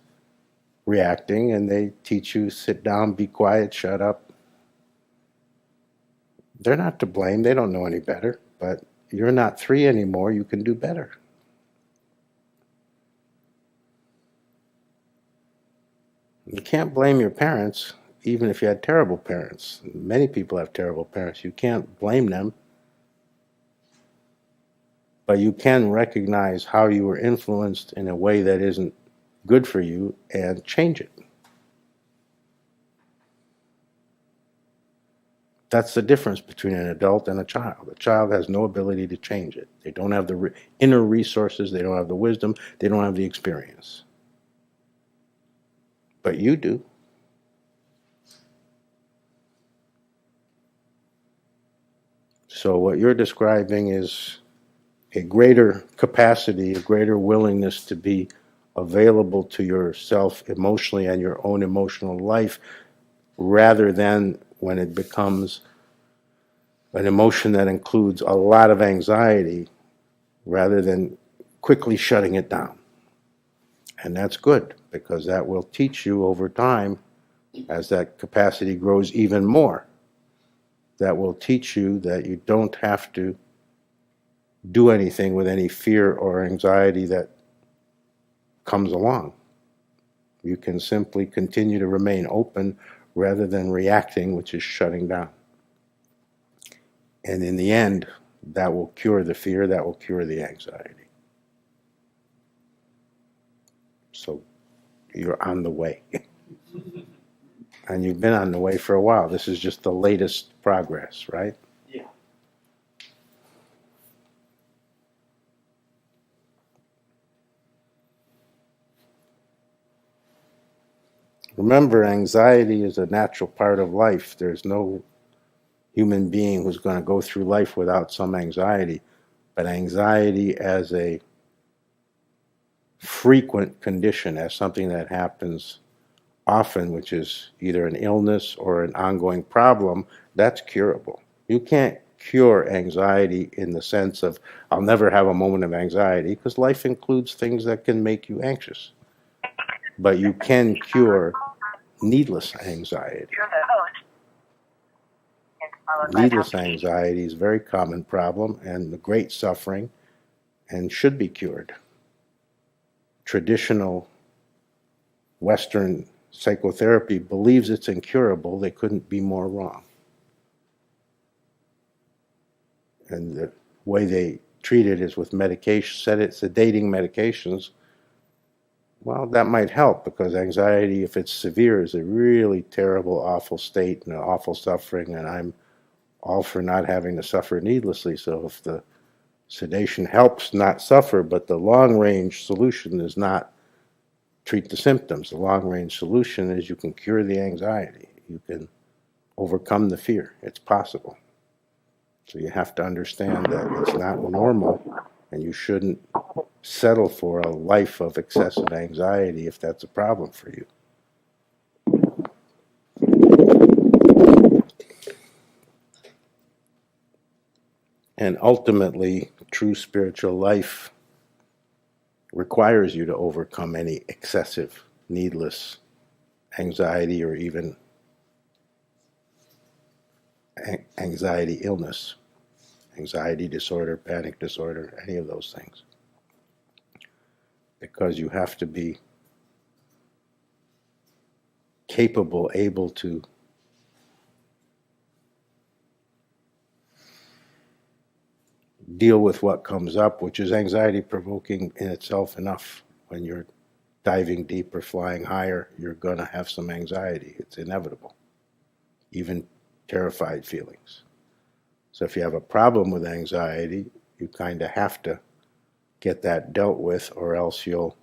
reacting, and they teach you, sit down, be quiet, shut up. They're not to blame. They don't know any better. But you're not 3 anymore. You can do better. You can't blame your parents, even if you had terrible parents. Many people have terrible parents. You can't blame them. But you can recognize how you were influenced in a way that isn't good for you and change it. That's the difference between an adult and a child. A child has no ability to change it. They don't have the inner resources, they don't have the wisdom, they don't have the experience. But you do. So what you're describing is a greater capacity, a greater willingness to be available to yourself emotionally and your own emotional life, rather than when it becomes an emotion that includes a lot of anxiety, rather than quickly shutting it down. And that's good, because that will teach you over time, as that capacity grows even more, that will teach you that you don't have to do anything with any fear or anxiety that comes along. You can simply continue to remain open rather than reacting, which is shutting down. And in the end, that will cure the fear, that will cure the anxiety. So you're on the way. And you've been on the way for a while. This is just the latest progress, right? Yeah. Remember, anxiety is a natural part of life. There's no human being who's going to go through life without some anxiety. But anxiety as a frequent condition, as something that happens often, which is either an illness or an ongoing problem, that's curable. You can't cure anxiety in the sense of, I'll never have a moment of anxiety, because life includes things that can make you anxious. But you can cure needless anxiety. Needless anxiety is a very common problem and a great suffering and should be cured. Traditional Western psychotherapy believes it's incurable. They couldn't be more wrong. And the way they treat it is with medication, sedating medications. Well, that might help, because anxiety, if it's severe, is a really terrible, awful state and an awful suffering, and I'm all for not having to suffer needlessly. So if the sedation helps not suffer, but the long-range solution is not treat the symptoms. The long-range solution is you can cure the anxiety. You can overcome the fear. It's possible. So you have to understand that it's not normal, and you shouldn't settle for a life of excessive anxiety if that's a problem for you. And ultimately, true spiritual life requires you to overcome any excessive, needless anxiety or even anxiety illness, anxiety disorder, panic disorder, any of those things. Because you have to be capable, able to deal with what comes up, which is anxiety provoking in itself enough. When you're diving deeper, flying higher, you're going to have some anxiety. It's inevitable, even terrified feelings. So if you have a problem with anxiety, you kind of have to get that dealt with, or else you'll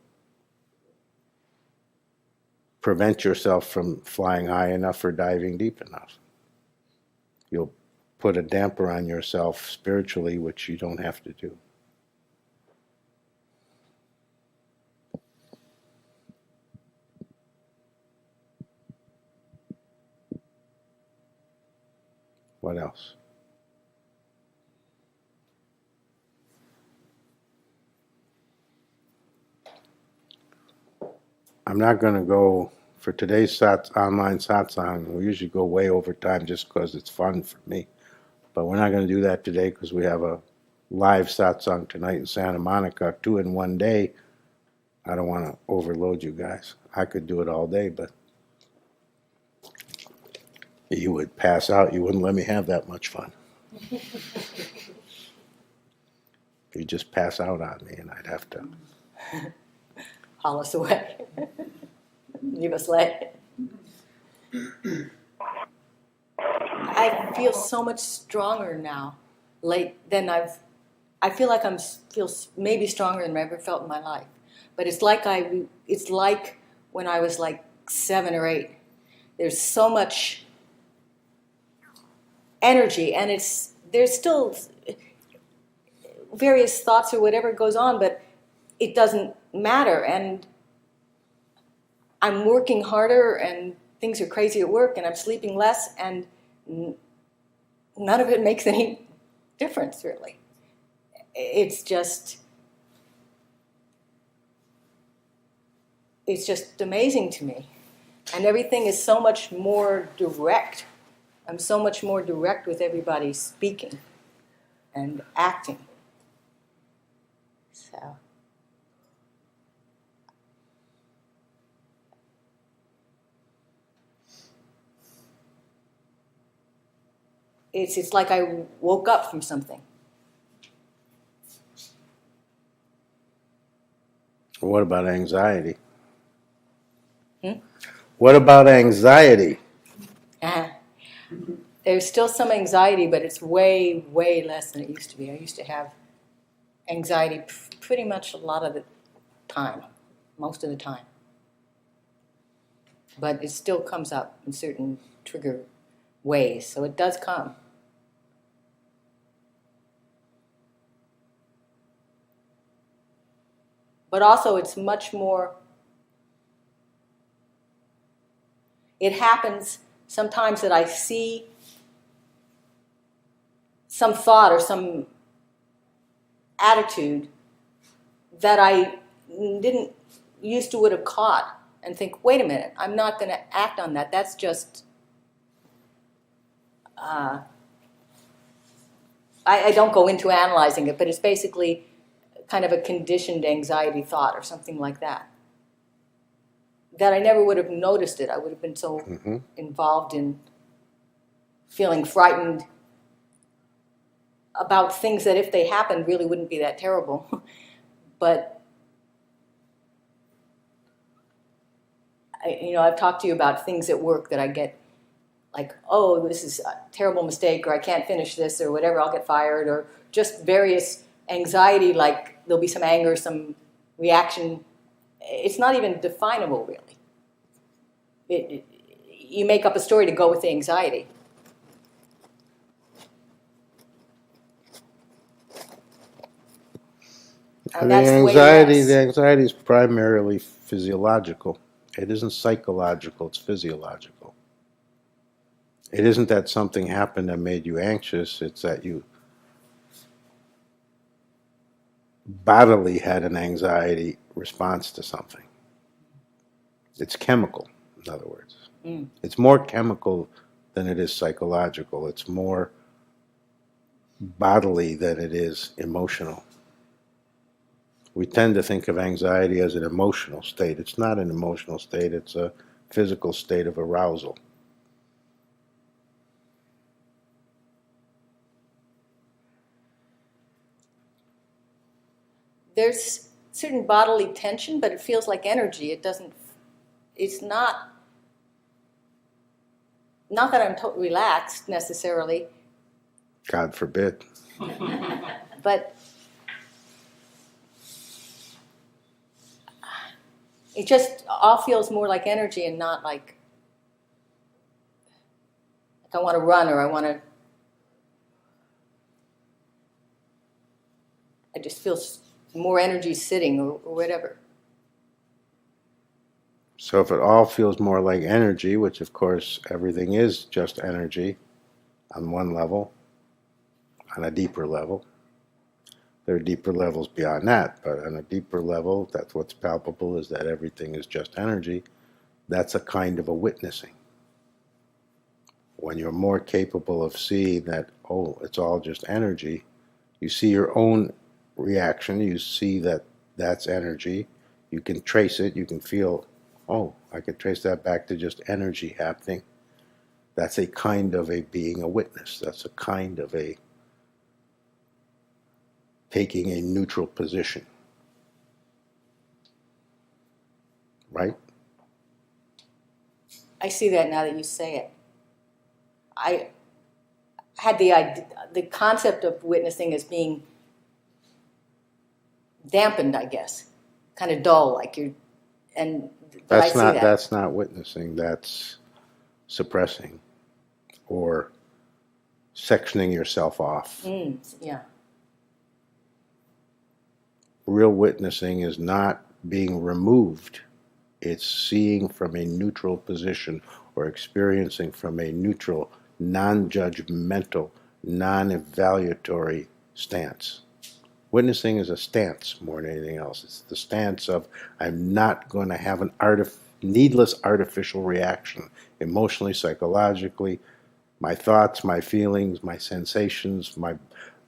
prevent yourself from flying high enough or diving deep enough. You'll put a damper on yourself spiritually, which you don't have to do. What else? I'm not going to go for today's online satsang. We usually go way over time just because it's fun for me. But we're not going to do that today because we have a live satsang tonight in Santa Monica, 2 in 1 day. I don't want to overload you guys. I could do it all day, but you would pass out. You wouldn't let me have that much fun. You'd just pass out on me, and I'd have to haul us away. Leave us lay. I feel so much stronger now. I feel like feel maybe stronger than I've ever felt in my life. But it's like when I was like 7 or 8. There's so much energy, and there's still various thoughts or whatever goes on, but it doesn't matter. And I'm working harder, and things are crazy at work, and I'm sleeping less, and none of it makes any difference, really. It's just amazing to me. And everything is so much more direct. I'm so much more direct with everybody speaking and acting. So it's like I woke up from something. What about anxiety? What about anxiety? There's still some anxiety, but it's way, way less than it used to be. I used to have anxiety pretty much a lot of the time, most of the time. But it still comes up in certain trigger ways, so it does come. But also it's much more, it happens sometimes that I see some thought or some attitude that I didn't used to would have caught and think, wait a minute, I'm not going to act on that. That's just, I don't go into analyzing it, but it's basically kind of a conditioned anxiety thought or something like that. That I never would have noticed it. I would have been so involved in feeling frightened about things that if they happened really wouldn't be that terrible. But I've talked to you about things at work that I get like, oh, this is a terrible mistake, or I can't finish this, or whatever, I'll get fired, or just various anxiety, like there'll be some anger, some reaction. It's not even definable, really. You make up a story to go with the anxiety. And that's way less. the anxiety is primarily physiological. It isn't psychological, it's physiological. It isn't that something happened that made you anxious, it's that you bodily had an anxiety response to something. It's chemical, in other words. Mm. It's more chemical than it is psychological. It's more bodily than it is emotional. We tend to think of anxiety as an emotional state. It's not an emotional state, it's a physical state of arousal. There's certain bodily tension, but it feels like energy. It's not that I'm totally relaxed necessarily, God forbid. but it just all feels more like energy and not like I want to run or I just feel more energy sitting or whatever. So if it all feels more like energy, which of course everything is just energy on one level, on a deeper level, there are deeper levels beyond that, but on a deeper level, that's what's palpable, is that everything is just energy. That's a kind of a witnessing. When you're more capable of seeing that, oh, it's all just energy, you see your own reaction, you see that that's energy, you can trace it, you can feel, oh, I could trace that back to just energy happening. That's a kind of a being a witness. That's a kind of a taking a neutral position. Right? I see that now that you say it. I had the concept of witnessing as being dampened, I guess, kind of dull, like you're, and but I see that. That's not witnessing. That's suppressing or sectioning yourself off. Yeah. Real witnessing is not being removed. It's seeing from a neutral position or experiencing from a neutral, non-judgmental, non-evaluatory stance. Witnessing is a stance more than anything else. It's the stance of, I'm not going to have an needless artificial reaction, emotionally, psychologically, my thoughts, my feelings, my sensations, my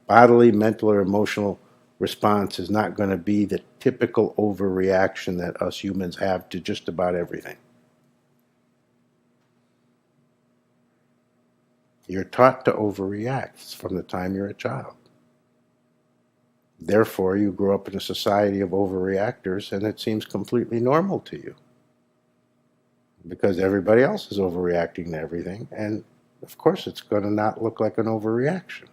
bodily, mental, or emotional response is not going to be the typical overreaction that us humans have to just about everything. You're taught to overreact from the time you're a child. Therefore, you grow up in a society of overreactors, and it seems completely normal to you. Because everybody else is overreacting to everything, and of course it's going to not look like an overreaction.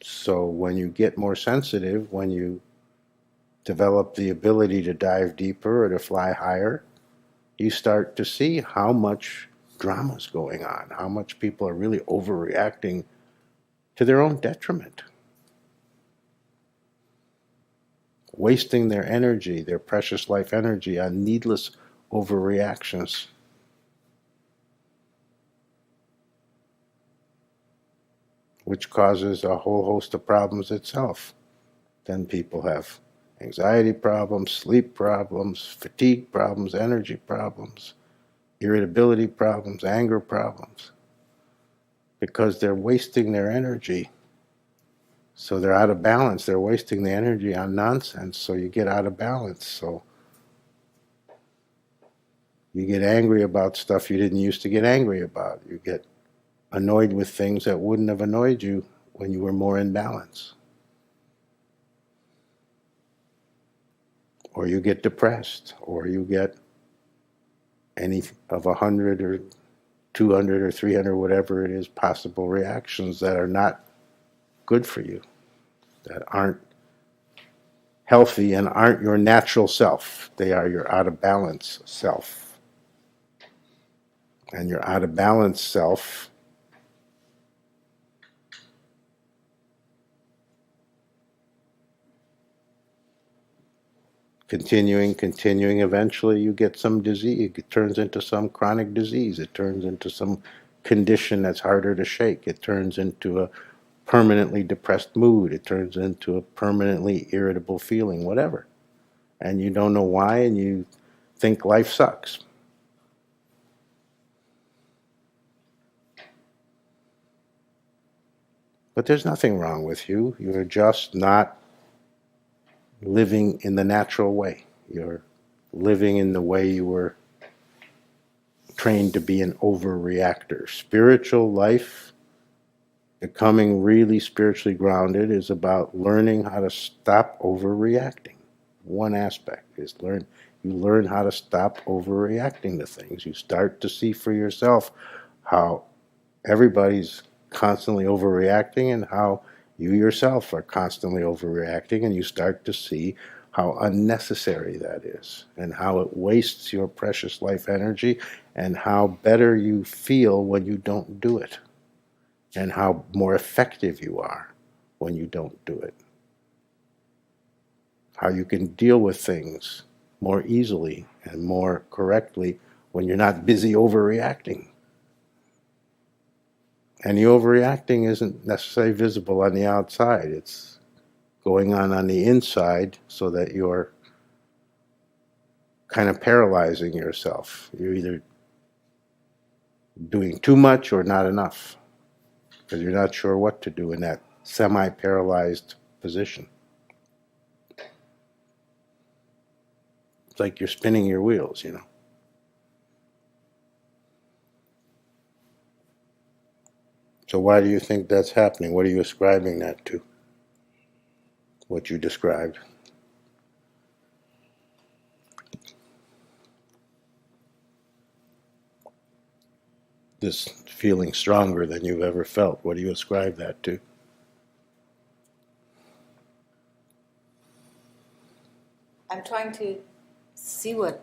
So when you get more sensitive, when you develop the ability to dive deeper or to fly higher, you start to see how much drama is going on, how much people are really overreacting to their own detriment, wasting their energy, their precious life energy, on needless overreactions. Which causes a whole host of problems itself. Then people have anxiety problems, sleep problems, fatigue problems, energy problems, irritability problems, anger problems, because they're wasting their energy. So they're out of balance. They're wasting the energy on nonsense, so you get out of balance. So you get angry about stuff you didn't used to get angry about. You get annoyed with things that wouldn't have annoyed you when you were more in balance. Or you get depressed, or you get any of 100 or 200 or 300, whatever it is, possible reactions that are not good for you, that aren't healthy and aren't your natural self. They are your out of balance self. And your out of balance self continuing, eventually you get some disease. It turns into some chronic disease. It turns into some condition that's harder to shake. It turns into a permanently depressed mood. It turns into a permanently irritable feeling, whatever. And you don't know why, and you think life sucks. But there's nothing wrong with you. You're just not living in the natural way. You're living in the way you were trained to be an overreactor. Spiritual life, becoming really spiritually grounded, is about learning how to stop overreacting. One aspect is you learn how to stop overreacting to things. You start to see for yourself how everybody's constantly overreacting and how you yourself are constantly overreacting, and you start to see how unnecessary that is and how it wastes your precious life energy and how better you feel when you don't do it and how more effective you are when you don't do it. How you can deal with things more easily and more correctly when you're not busy overreacting. And the overreacting isn't necessarily visible on the outside. It's going on the inside so that you're kind of paralyzing yourself. You're either doing too much or not enough because you're not sure what to do in that semi-paralyzed position. It's like you're spinning your wheels, you know. So why do you think that's happening? What are you ascribing that to? What you described? This feeling stronger than you've ever felt. What do you ascribe that to? I'm trying to see what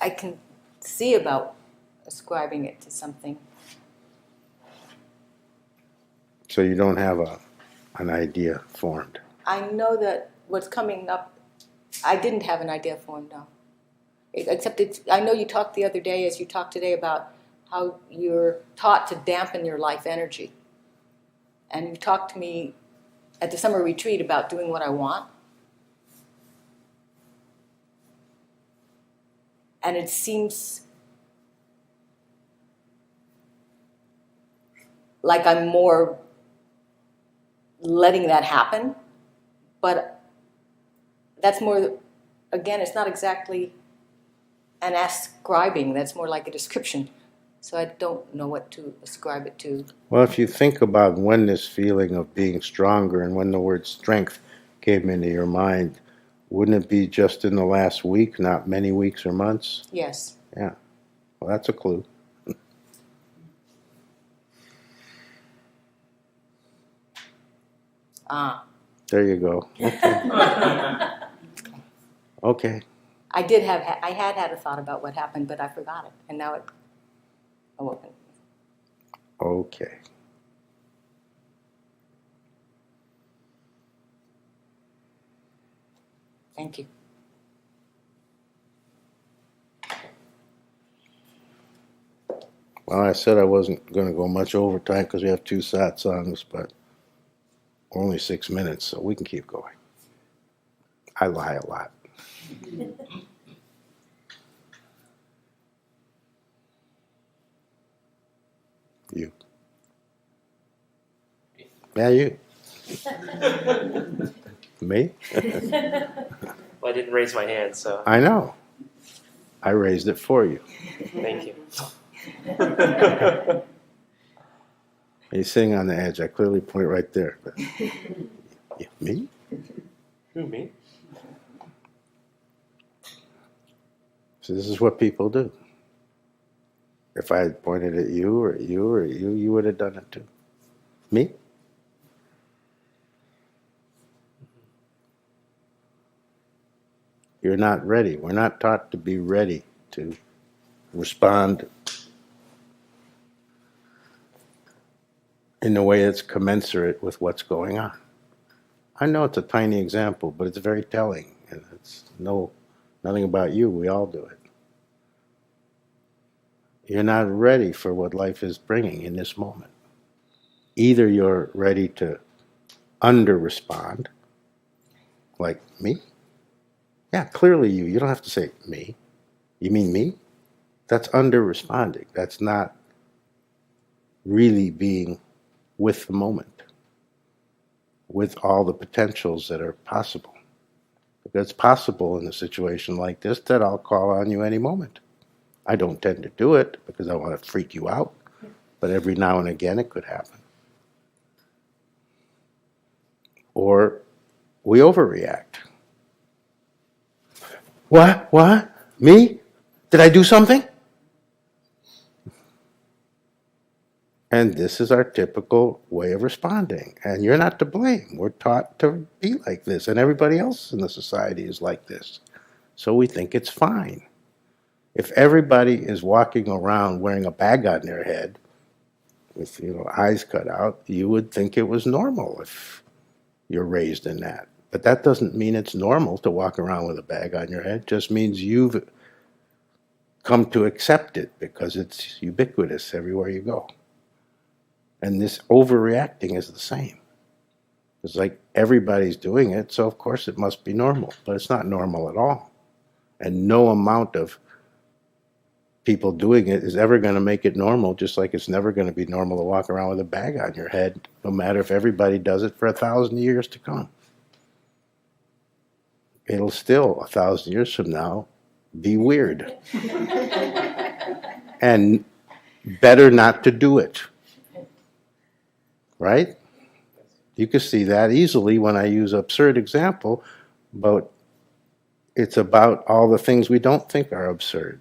I can see about ascribing it to something. So you don't have an idea formed. I know that what's coming up, I didn't have an idea formed, no. Except I know you talked the other day, as you talked today, about how you're taught to dampen your life energy. And you talked to me at the summer retreat about doing what I want. And it seems like I'm more letting that happen, but that's more, again, it's not exactly an ascribing, that's more like a description. So I don't know what to ascribe it to. Well, if you think about when this feeling of being stronger and when the word strength came into your mind, wouldn't it be just in the last week, not many weeks or months? Yes. Yeah. Well, that's a clue. Ah. There you go. Okay. Okay. I had a thought about what happened, but I forgot it, and now it awoken. Okay. Thank you. Well, I said I wasn't going to go much overtime because we have 2 satsangs, but we're only 6 minutes, so we can keep going. I lie a lot. You. Yeah, you. Me? Well, I didn't raise my hand, so I know. I raised it for you. thank you. He's sitting on the edge. I clearly point right there. But, yeah, me? Who, me? So this is what people do. If I had pointed at you or you or you, you would have done it too. Me? You're not ready. We're not taught to be ready to respond in a way that's commensurate with what's going on. I know it's a tiny example, but it's very telling, and it's no Nothing about you. We all do it. You're not ready for what life is bringing in this moment. Either you're ready to under-respond, like me. Yeah, clearly you. You don't have to say me. You mean me? That's under-responding. That's not really being with the moment, with all the potentials that are possible. It's possible in a situation like this that I'll call on you any moment. I don't tend to do it because I want to freak you out, but every now and again it could happen. Or we overreact. What? What? Me? Did I do something? And this is our typical way of responding. And you're not to blame. We're taught to be like this, and everybody else in the society is like this. So we think it's fine. If everybody is walking around wearing a bag on their head with eyes cut out, you would think it was normal if you're raised in that. But that doesn't mean it's normal to walk around with a bag on your head. It just means you've come to accept it because it's ubiquitous everywhere you go. And this overreacting is the same. It's like everybody's doing it, so of course it must be normal. But it's not normal at all. And no amount of people doing it is ever going to make it normal, just like it's never going to be normal to walk around with a bag on your head, no matter if everybody does it for 1,000 years to come. It'll still, 1,000 years from now, be weird. And better not to do it. Right? You can see that easily when I use an absurd example, but it's about all the things we don't think are absurd.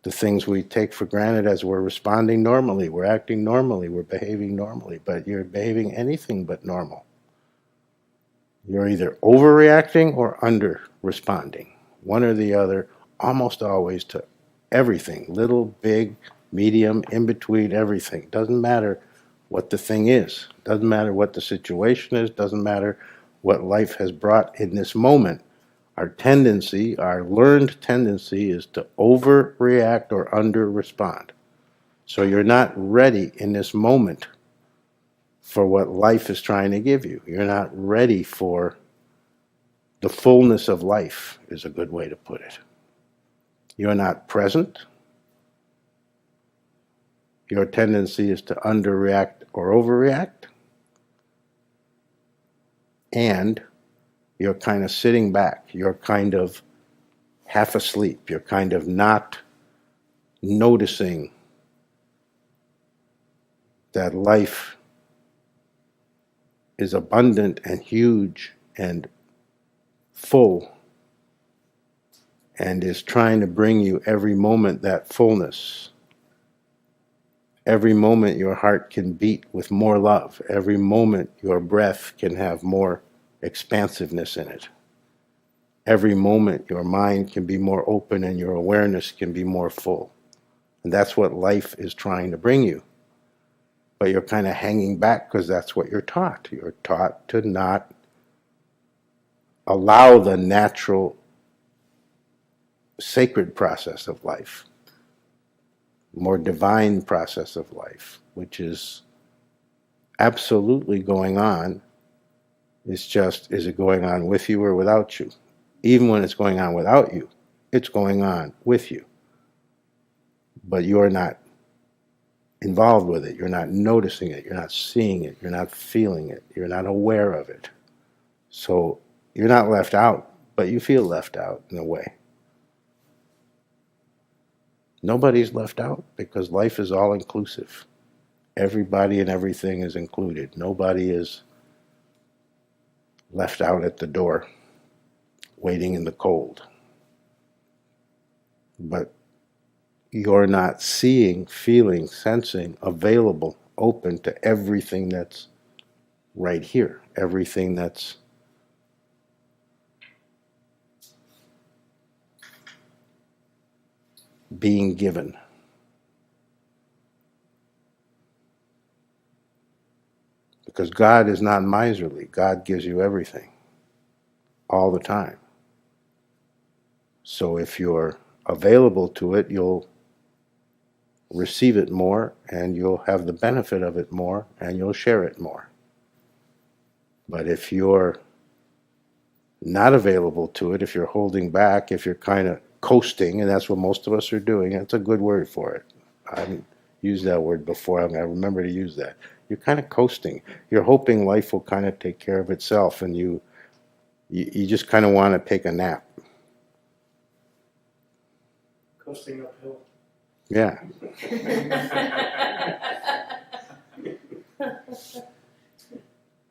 The things we take for granted as we're responding normally, we're acting normally, we're behaving normally, but you're behaving anything but normal. You're either overreacting or under-responding, one or the other, almost always to everything, little, big, medium, in between, everything. Doesn't matter what the thing is, doesn't matter what the situation is, doesn't matter what life has brought in this moment. Our tendency, our learned tendency, is to overreact or under-respond. So you're not ready in this moment for what life is trying to give you. You're not ready for the fullness of life, is a good way to put it. You're not present. Your tendency is to underreact or overreact. And you're kind of sitting back. You're kind of half asleep. You're kind of not noticing that life is abundant and huge and full and is trying to bring you every moment that fullness. Every moment your heart can beat with more love. Every moment your breath can have more expansiveness in it. Every moment your mind can be more open and your awareness can be more full. And that's what life is trying to bring you. But you're kind of hanging back because that's what you're taught. You're taught to not allow the natural, sacred process of life, more divine process of life, which is absolutely going on. It's just, is it going on with you or without you? Even when it's going on without you, it's going on with you. But you're not involved with it. You're not noticing it. You're not seeing it. You're not feeling it. You're not aware of it. So you're not left out, but you feel left out in a way. Nobody's left out because life is all inclusive. Everybody and everything is included. Nobody is left out at the door, waiting in the cold. But you're not seeing, feeling, sensing, available, open to everything that's right here, everything that's being given. Because God is not miserly. God gives you everything, all the time. So if you're available to it, you'll receive it more, and you'll have the benefit of it more, and you'll share it more. But if you're not available to it, if you're holding back, if you're kind of coasting, and that's what most of us are doing, that's a good word for it. I haven't used that word before. I remember to use that. You're kind of coasting. You're hoping life will kind of take care of itself, and you just kind of want to take a nap. Coasting uphill. Yeah.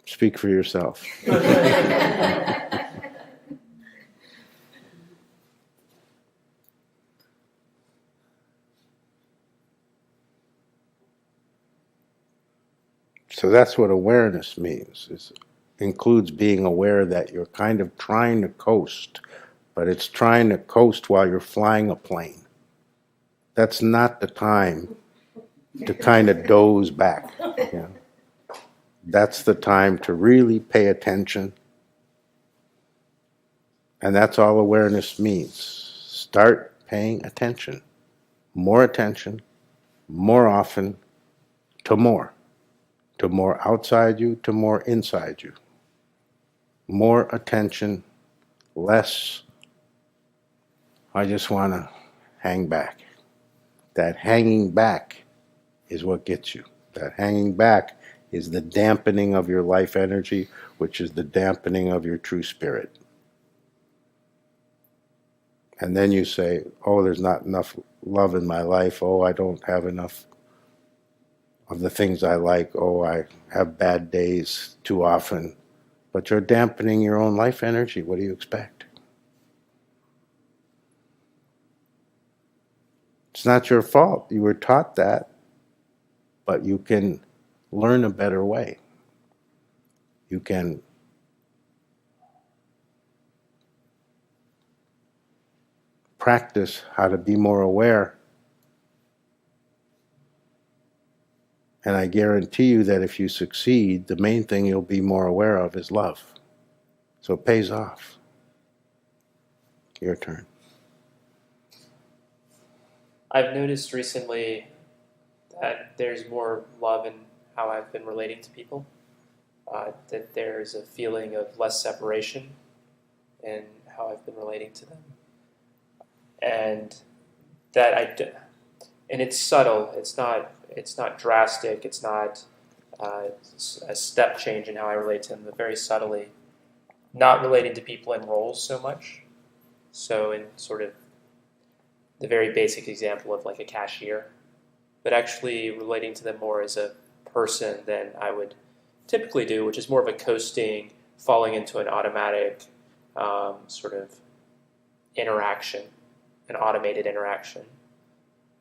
Speak for yourself. So that's what awareness means. It includes being aware that you're kind of trying to coast, but it's trying to coast while you're flying a plane. That's not the time to kind of doze back. You know? That's the time to really pay attention. And that's all awareness means. Start paying attention. More often, to more. To more outside you, to more inside you. More attention, less, I just want to hang back. That hanging back is what gets you. That hanging back is the dampening of your life energy, which is the dampening of your true spirit. And then you say, oh, there's not enough love in my life. Oh, I don't have enough of the things I like. Oh, I have bad days too often. But you're dampening your own life energy. What do you expect? It's not your fault. You were taught that, but you can learn a better way. You can practice how to be more aware. And I guarantee you that if you succeed, the main thing you'll be more aware of is love. So it pays off. Your turn. I've noticed recently that there's more love in how I've been relating to people. That there's a feeling of less separation in how I've been relating to them. And that and it's subtle. It's not drastic. It's not a step change in how I relate to them, but very subtly. Not relating to people in roles so much. So in sort of the very basic example of like a cashier, but actually relating to them more as a person than I would typically do, which is more of a coasting, falling into an automatic sort of interaction, an automated interaction,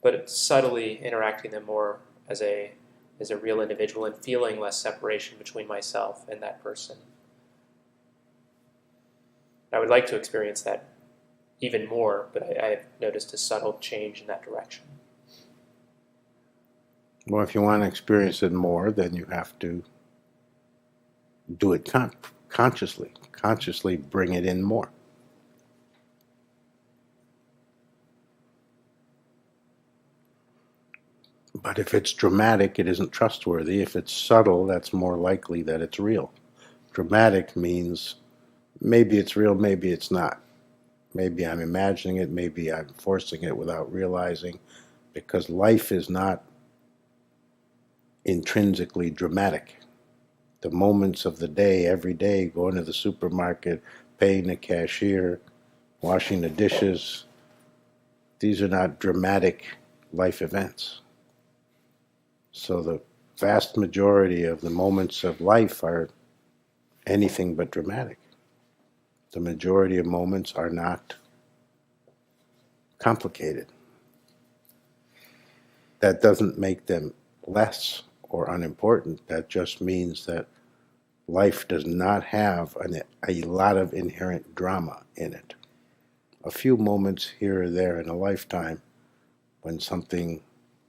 but subtly interacting them more as a real individual and feeling less separation between myself and that person. I would like to experience that even more, but I've noticed a subtle change in that direction. Well, if you want to experience it more, then you have to do it consciously. Consciously bring it in more. But if it's dramatic, it isn't trustworthy. If it's subtle, that's more likely that it's real. Dramatic means maybe it's real, maybe it's not. Maybe I'm imagining it, maybe I'm forcing it without realizing, because life is not intrinsically dramatic. The moments of the day, every day, going to the supermarket, paying the cashier, washing the dishes, these are not dramatic life events. So the vast majority of the moments of life are anything but dramatic. The majority of moments are not complicated. That doesn't make them less or unimportant. That just means that life does not have a lot of inherent drama in it. A few moments here or there in a lifetime when something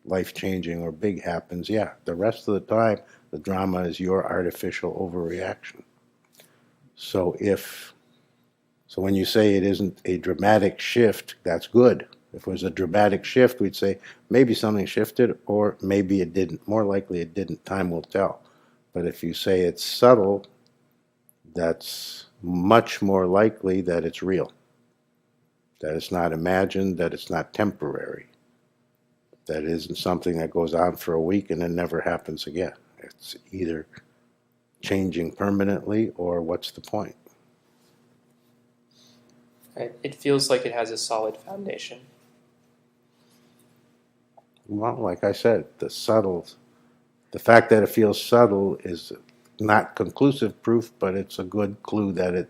life-changing or big happens, yeah. The rest of the time, the drama is your artificial overreaction. So if So when you say it isn't a dramatic shift, that's good. If it was a dramatic shift, we'd say maybe something shifted or maybe it didn't. More likely it didn't. Time will tell. But if you say it's subtle, that's much more likely that it's real, that it's not imagined, that it's not temporary, that it isn't something that goes on for a week and then never happens again. It's either changing permanently or what's the point? It feels like it has a solid foundation. Well, like I said, the fact that it feels subtle is not conclusive proof, but it's a good clue that it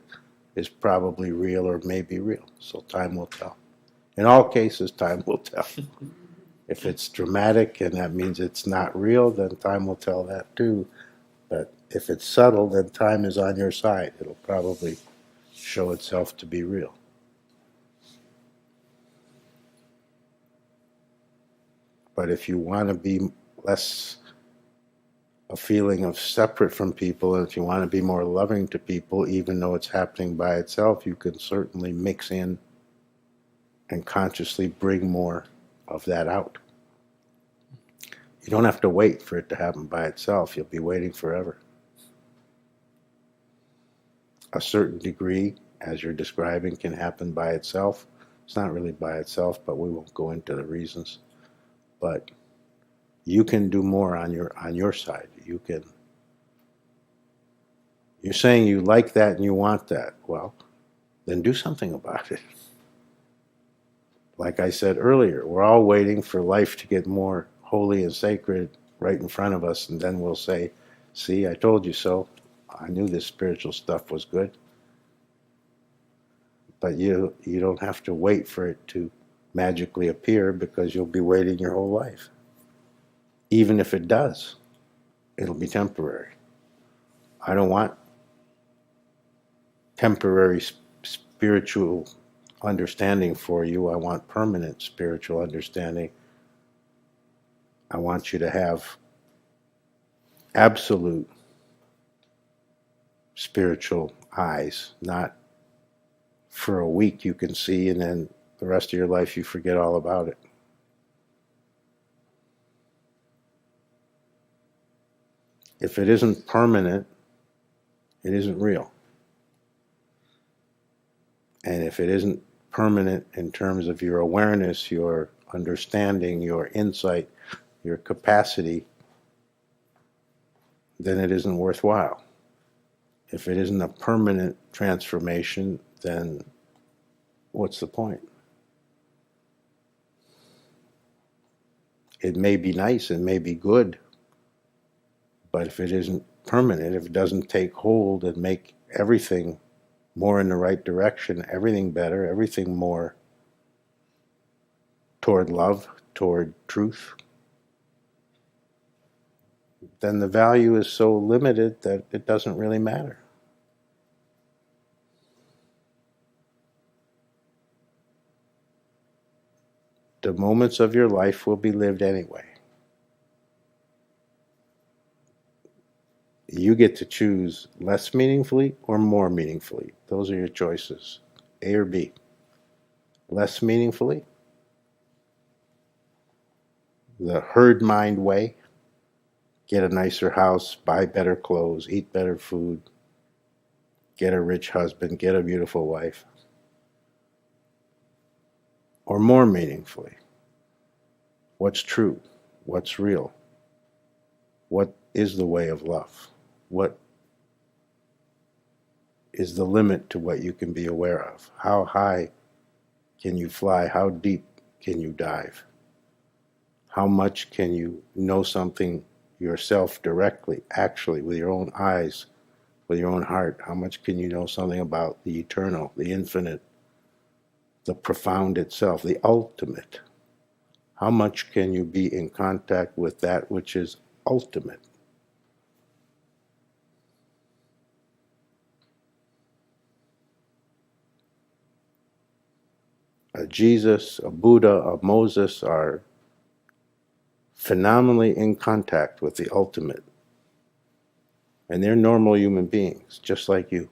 is probably real or may be real. So time will tell. In all cases, time will tell. If it's dramatic and that means it's not real, then time will tell that too. But if it's subtle, then time is on your side. It'll probably show itself to be real. But if you want to be less a feeling of separate from people, and if you want to be more loving to people, even though it's happening by itself, you can certainly mix in and consciously bring more of that out. You don't have to wait for it to happen by itself. You'll be waiting forever. A certain degree, as you're describing, can happen by itself. It's not really by itself, but we won't go into the reasons. But you can do more on your side. You're saying you like that and you want that. Well, then do something about it. Like I said earlier, we're all waiting for life to get more holy and sacred right in front of us, and then we'll say, see, I told you so. I knew this spiritual stuff was good. But you don't have to wait for it to magically appear, because you'll be waiting your whole life. Even if it does, it'll be temporary. I don't want temporary spiritual understanding for you. I want permanent spiritual understanding. I want you to have absolute spiritual eyes, not for a week you can see and then the rest of your life you forget all about it. If it isn't permanent, it isn't real. And if it isn't permanent in terms of your awareness, your understanding, your insight, your capacity, then it isn't worthwhile. If it isn't a permanent transformation, then what's the point? It may be nice, it may be good, but if it isn't permanent, if it doesn't take hold and make everything more in the right direction, everything better, everything more toward love, toward truth, then the value is so limited that it doesn't really matter. The moments of your life will be lived anyway. You get to choose less meaningfully or more meaningfully. Those are your choices, A or B. Less meaningfully, the herd mind way. Get a nicer house, buy better clothes, eat better food, get a rich husband, get a beautiful wife. Or more meaningfully, what's true? What's real? What is the way of love? What is the limit to what you can be aware of? How high can you fly? How deep can you dive? How much can you know something yourself directly, actually, with your own eyes, with your own heart? How much can you know something about the eternal, the infinite, the profound itself, the ultimate? How much can you be in contact with that which is ultimate? A Jesus, a Buddha, a Moses are phenomenally in contact with the ultimate. And they're normal human beings, just like you.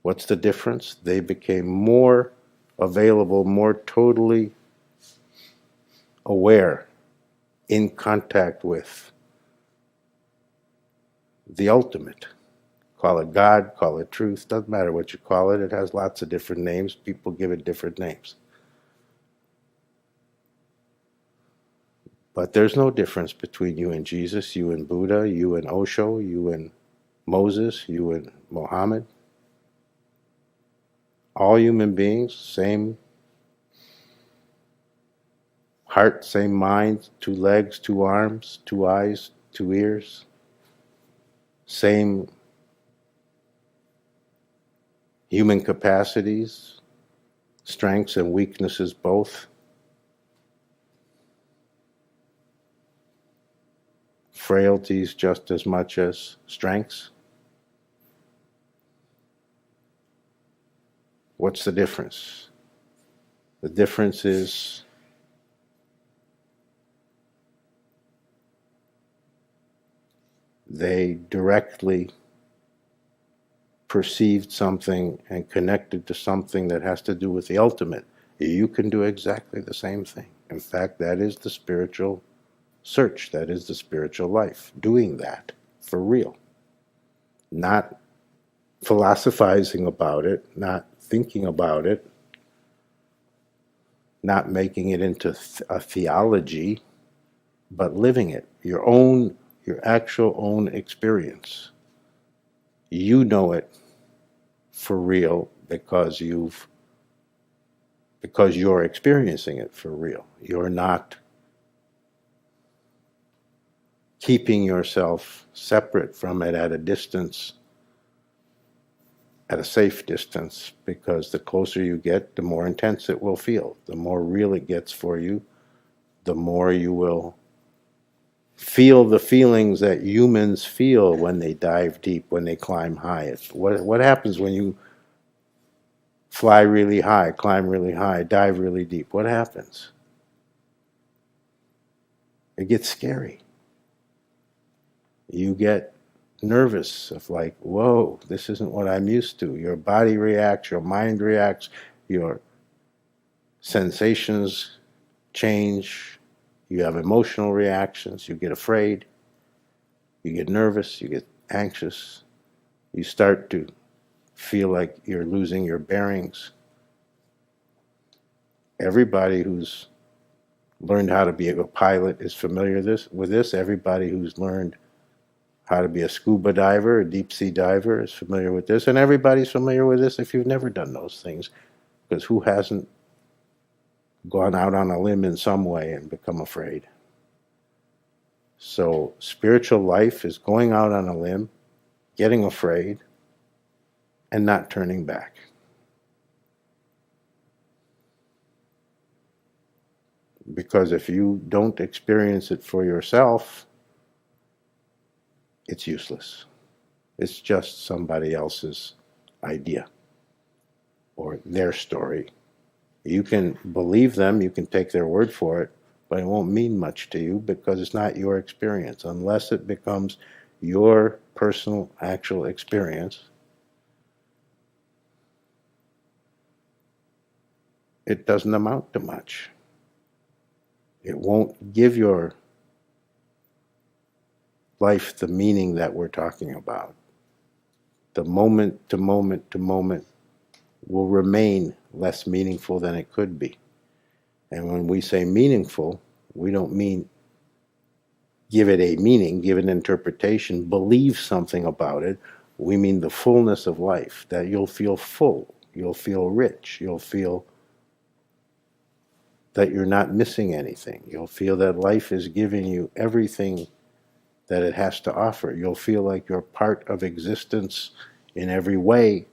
What's the difference? They became more available, more totally aware, in contact with the ultimate. Call it God, call it truth, doesn't matter what you call it. It has lots of different names. People give it different names. But there's no difference between you and Jesus, you and Buddha, you and Osho, you and Moses, you and Muhammad. All human beings, same heart, same mind, 2 legs, 2 arms, 2 eyes, 2 ears. Same human capacities, strengths and weaknesses both. Frailties just as much as strengths. What's the difference? The difference is they directly perceived something and connected to something that has to do with the ultimate. You can do exactly the same thing. In fact, that is the spiritual search. That is the spiritual life. Doing that for real. Not philosophizing about it, not thinking about it, not making it into a theology, but living it. Your actual own experience. You know it for real because you're experiencing it for real. You're not keeping yourself separate from it at a distance, at a safe distance, because the closer you get, the more intense it will feel. The more real it gets for you, the more you will feel the feelings that humans feel when they dive deep, when they climb high. What happens when you fly really high, climb really high, dive really deep? What happens? It gets scary. You get nervous of like, whoa, this isn't what I'm used to. Your body reacts, your mind reacts, your sensations change, you have emotional reactions, you get afraid, you get nervous, you get anxious, you start to feel like you're losing your bearings. Everybody who's learned how to be a pilot is familiar with this. Everybody who's learned how to be a scuba diver, a deep sea diver is familiar with this. And everybody's familiar with this if you've never done those things. Because who hasn't gone out on a limb in some way and become afraid? So spiritual life is going out on a limb, getting afraid, and not turning back. Because if you don't experience it for yourself, it's useless. It's just somebody else's idea or their story. You can believe them, you can take their word for it, but it won't mean much to you because it's not your experience. Unless it becomes your personal, actual experience, it doesn't amount to much. It won't give your life the meaning that we're talking about. The moment to moment to moment will remain less meaningful than it could be. And when we say meaningful, we don't mean give it a meaning, give it an interpretation, believe something about it. We mean the fullness of life, that you'll feel full, you'll feel rich, you'll feel that you're not missing anything. You'll feel that life is giving you everything that it has to offer. You'll feel like you're part of existence in every way.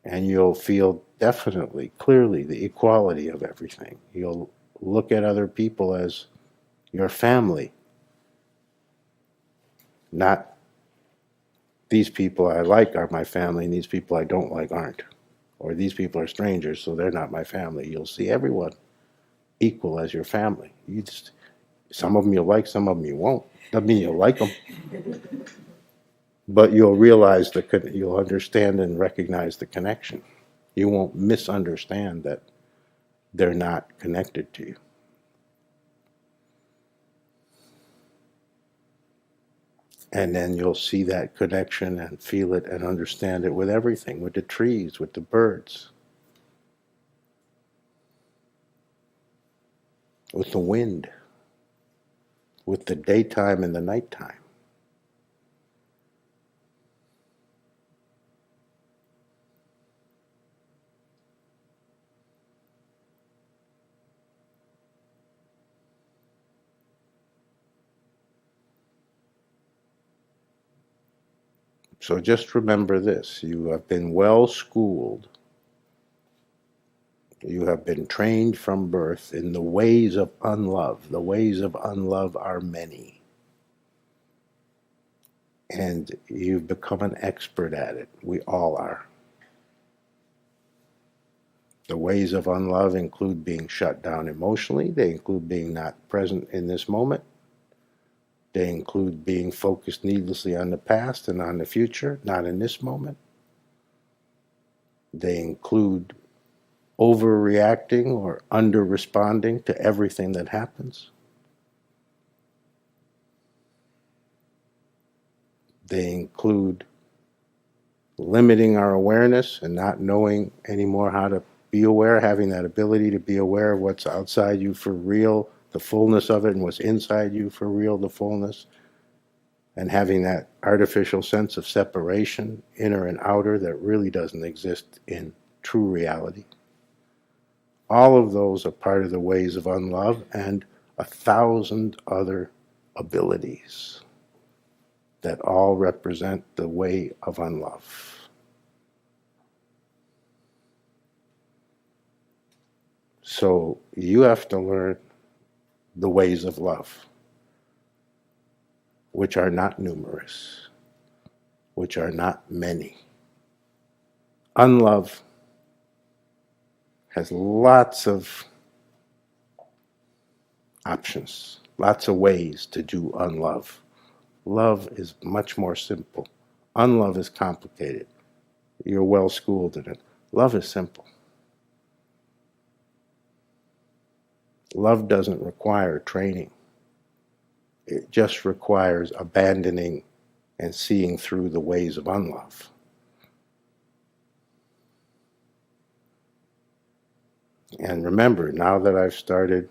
And you'll feel definitely, clearly, the equality of everything. You'll look at other people as your family. Not, these people I like are my family, and these people I don't like aren't. Or these people are strangers, so they're not my family. You'll see everyone equal as your family. Some of them you'll like, some of them you won't. Doesn't mean you'll like them. But you'll realize you'll understand and recognize the connection. You won't misunderstand that they're not connected to you. And then you'll see that connection and feel it and understand it with everything, with the trees, with the birds, with the wind, with the daytime and the nighttime. So just remember this, you have been well schooled, you have been trained from birth in the ways of unlove. The ways of unlove are many. And you've become an expert at it. We all are. The ways of unlove include being shut down emotionally. They include being not present in this moment. They include being focused needlessly on the past and on the future, not in this moment. They include overreacting or under-responding to everything that happens. They include limiting our awareness and not knowing anymore how to be aware, having that ability to be aware of what's outside you for real, the fullness of it, and what's inside you for real, the fullness, and having that artificial sense of separation, inner and outer, that really doesn't exist in true reality. All of those are part of the ways of unlove and 1,000 other abilities that all represent the way of unlove. So you have to learn the ways of love, which are not numerous, which are not many. Unlove has lots of options, lots of ways to do unlove. Love is much more simple. Unlove is complicated. You're well schooled in it. Love is simple. Love doesn't require training. It just requires abandoning and seeing through the ways of unlove. And remember, now that I've started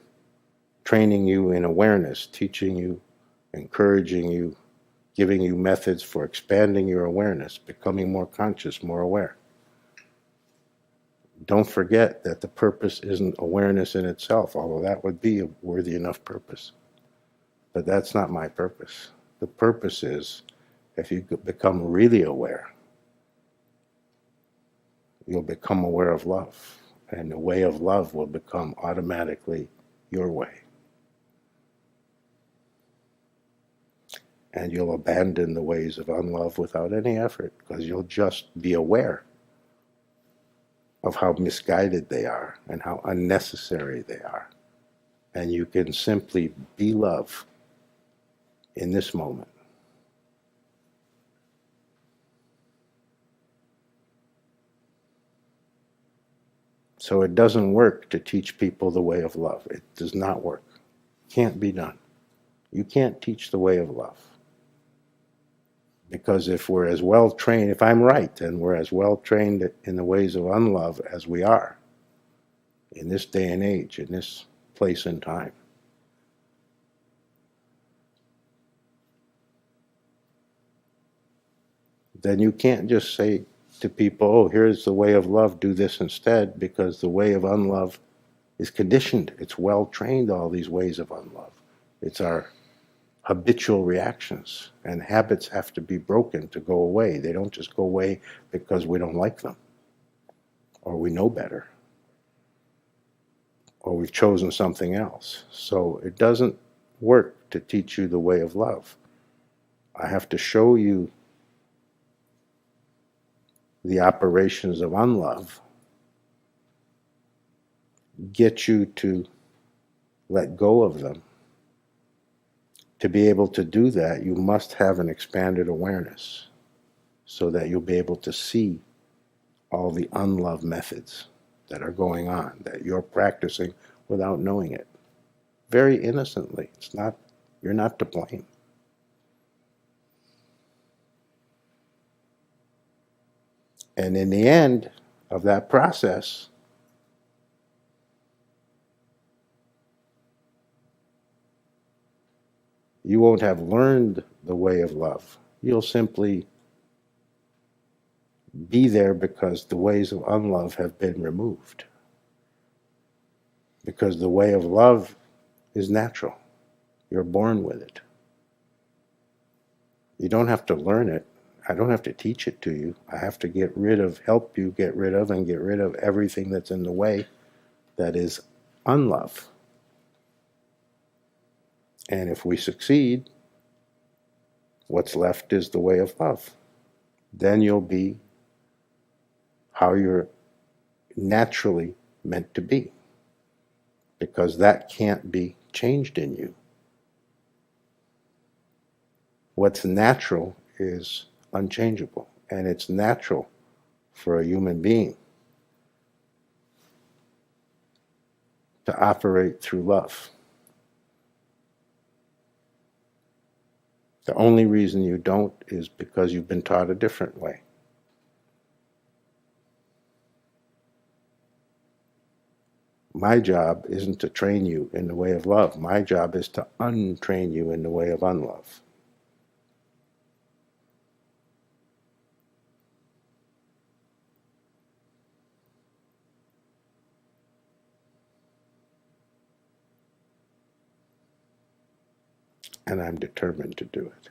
training you in awareness, teaching you, encouraging you, giving you methods for expanding your awareness, becoming more conscious, more aware. Don't forget that the purpose isn't awareness in itself, although that would be a worthy enough purpose. But that's not my purpose. The purpose is, if you become really aware, you'll become aware of love. And the way of love will become automatically your way. And you'll abandon the ways of unlove without any effort, because you'll just be aware of how misguided they are and how unnecessary they are. And you can simply be love in this moment. So it doesn't work to teach people the way of love. It does not work. Can't be done. You can't teach the way of love. Because if we're as well trained, if I'm right, and we're as well trained in the ways of unlove as we are in this day and age, in this place and time, then you can't just say to people, oh, here's the way of love, do this instead, because the way of unlove is conditioned. It's well trained, all these ways of unlove. It's our habitual reactions, and habits have to be broken to go away. They don't just go away because we don't like them, or we know better, or we've chosen something else. So it doesn't work to teach you the way of love. I have to show you the operations of unlove, get you to let go of them. To be able to do that, you must have an expanded awareness. so that you'll be able to see all the unlove methods that are going on, that you're practicing without knowing it. Very innocently. You're not to blame. And in the end of that process, you won't have learned the way of love. You'll simply be there because the ways of unlove have been removed. Because the way of love is natural. You're born with it. You don't have to learn it. I don't have to teach it to you. I have to help you get rid of everything that's in the way that is unlove. And if we succeed, what's left is the way of love. Then you'll be how you're naturally meant to be, because that can't be changed in you. What's natural is unchangeable, and it's natural for a human being to operate through love. The only reason you don't is because you've been taught a different way. My job isn't to train you in the way of love. My job is to untrain you in the way of unlove. And I'm determined to do it.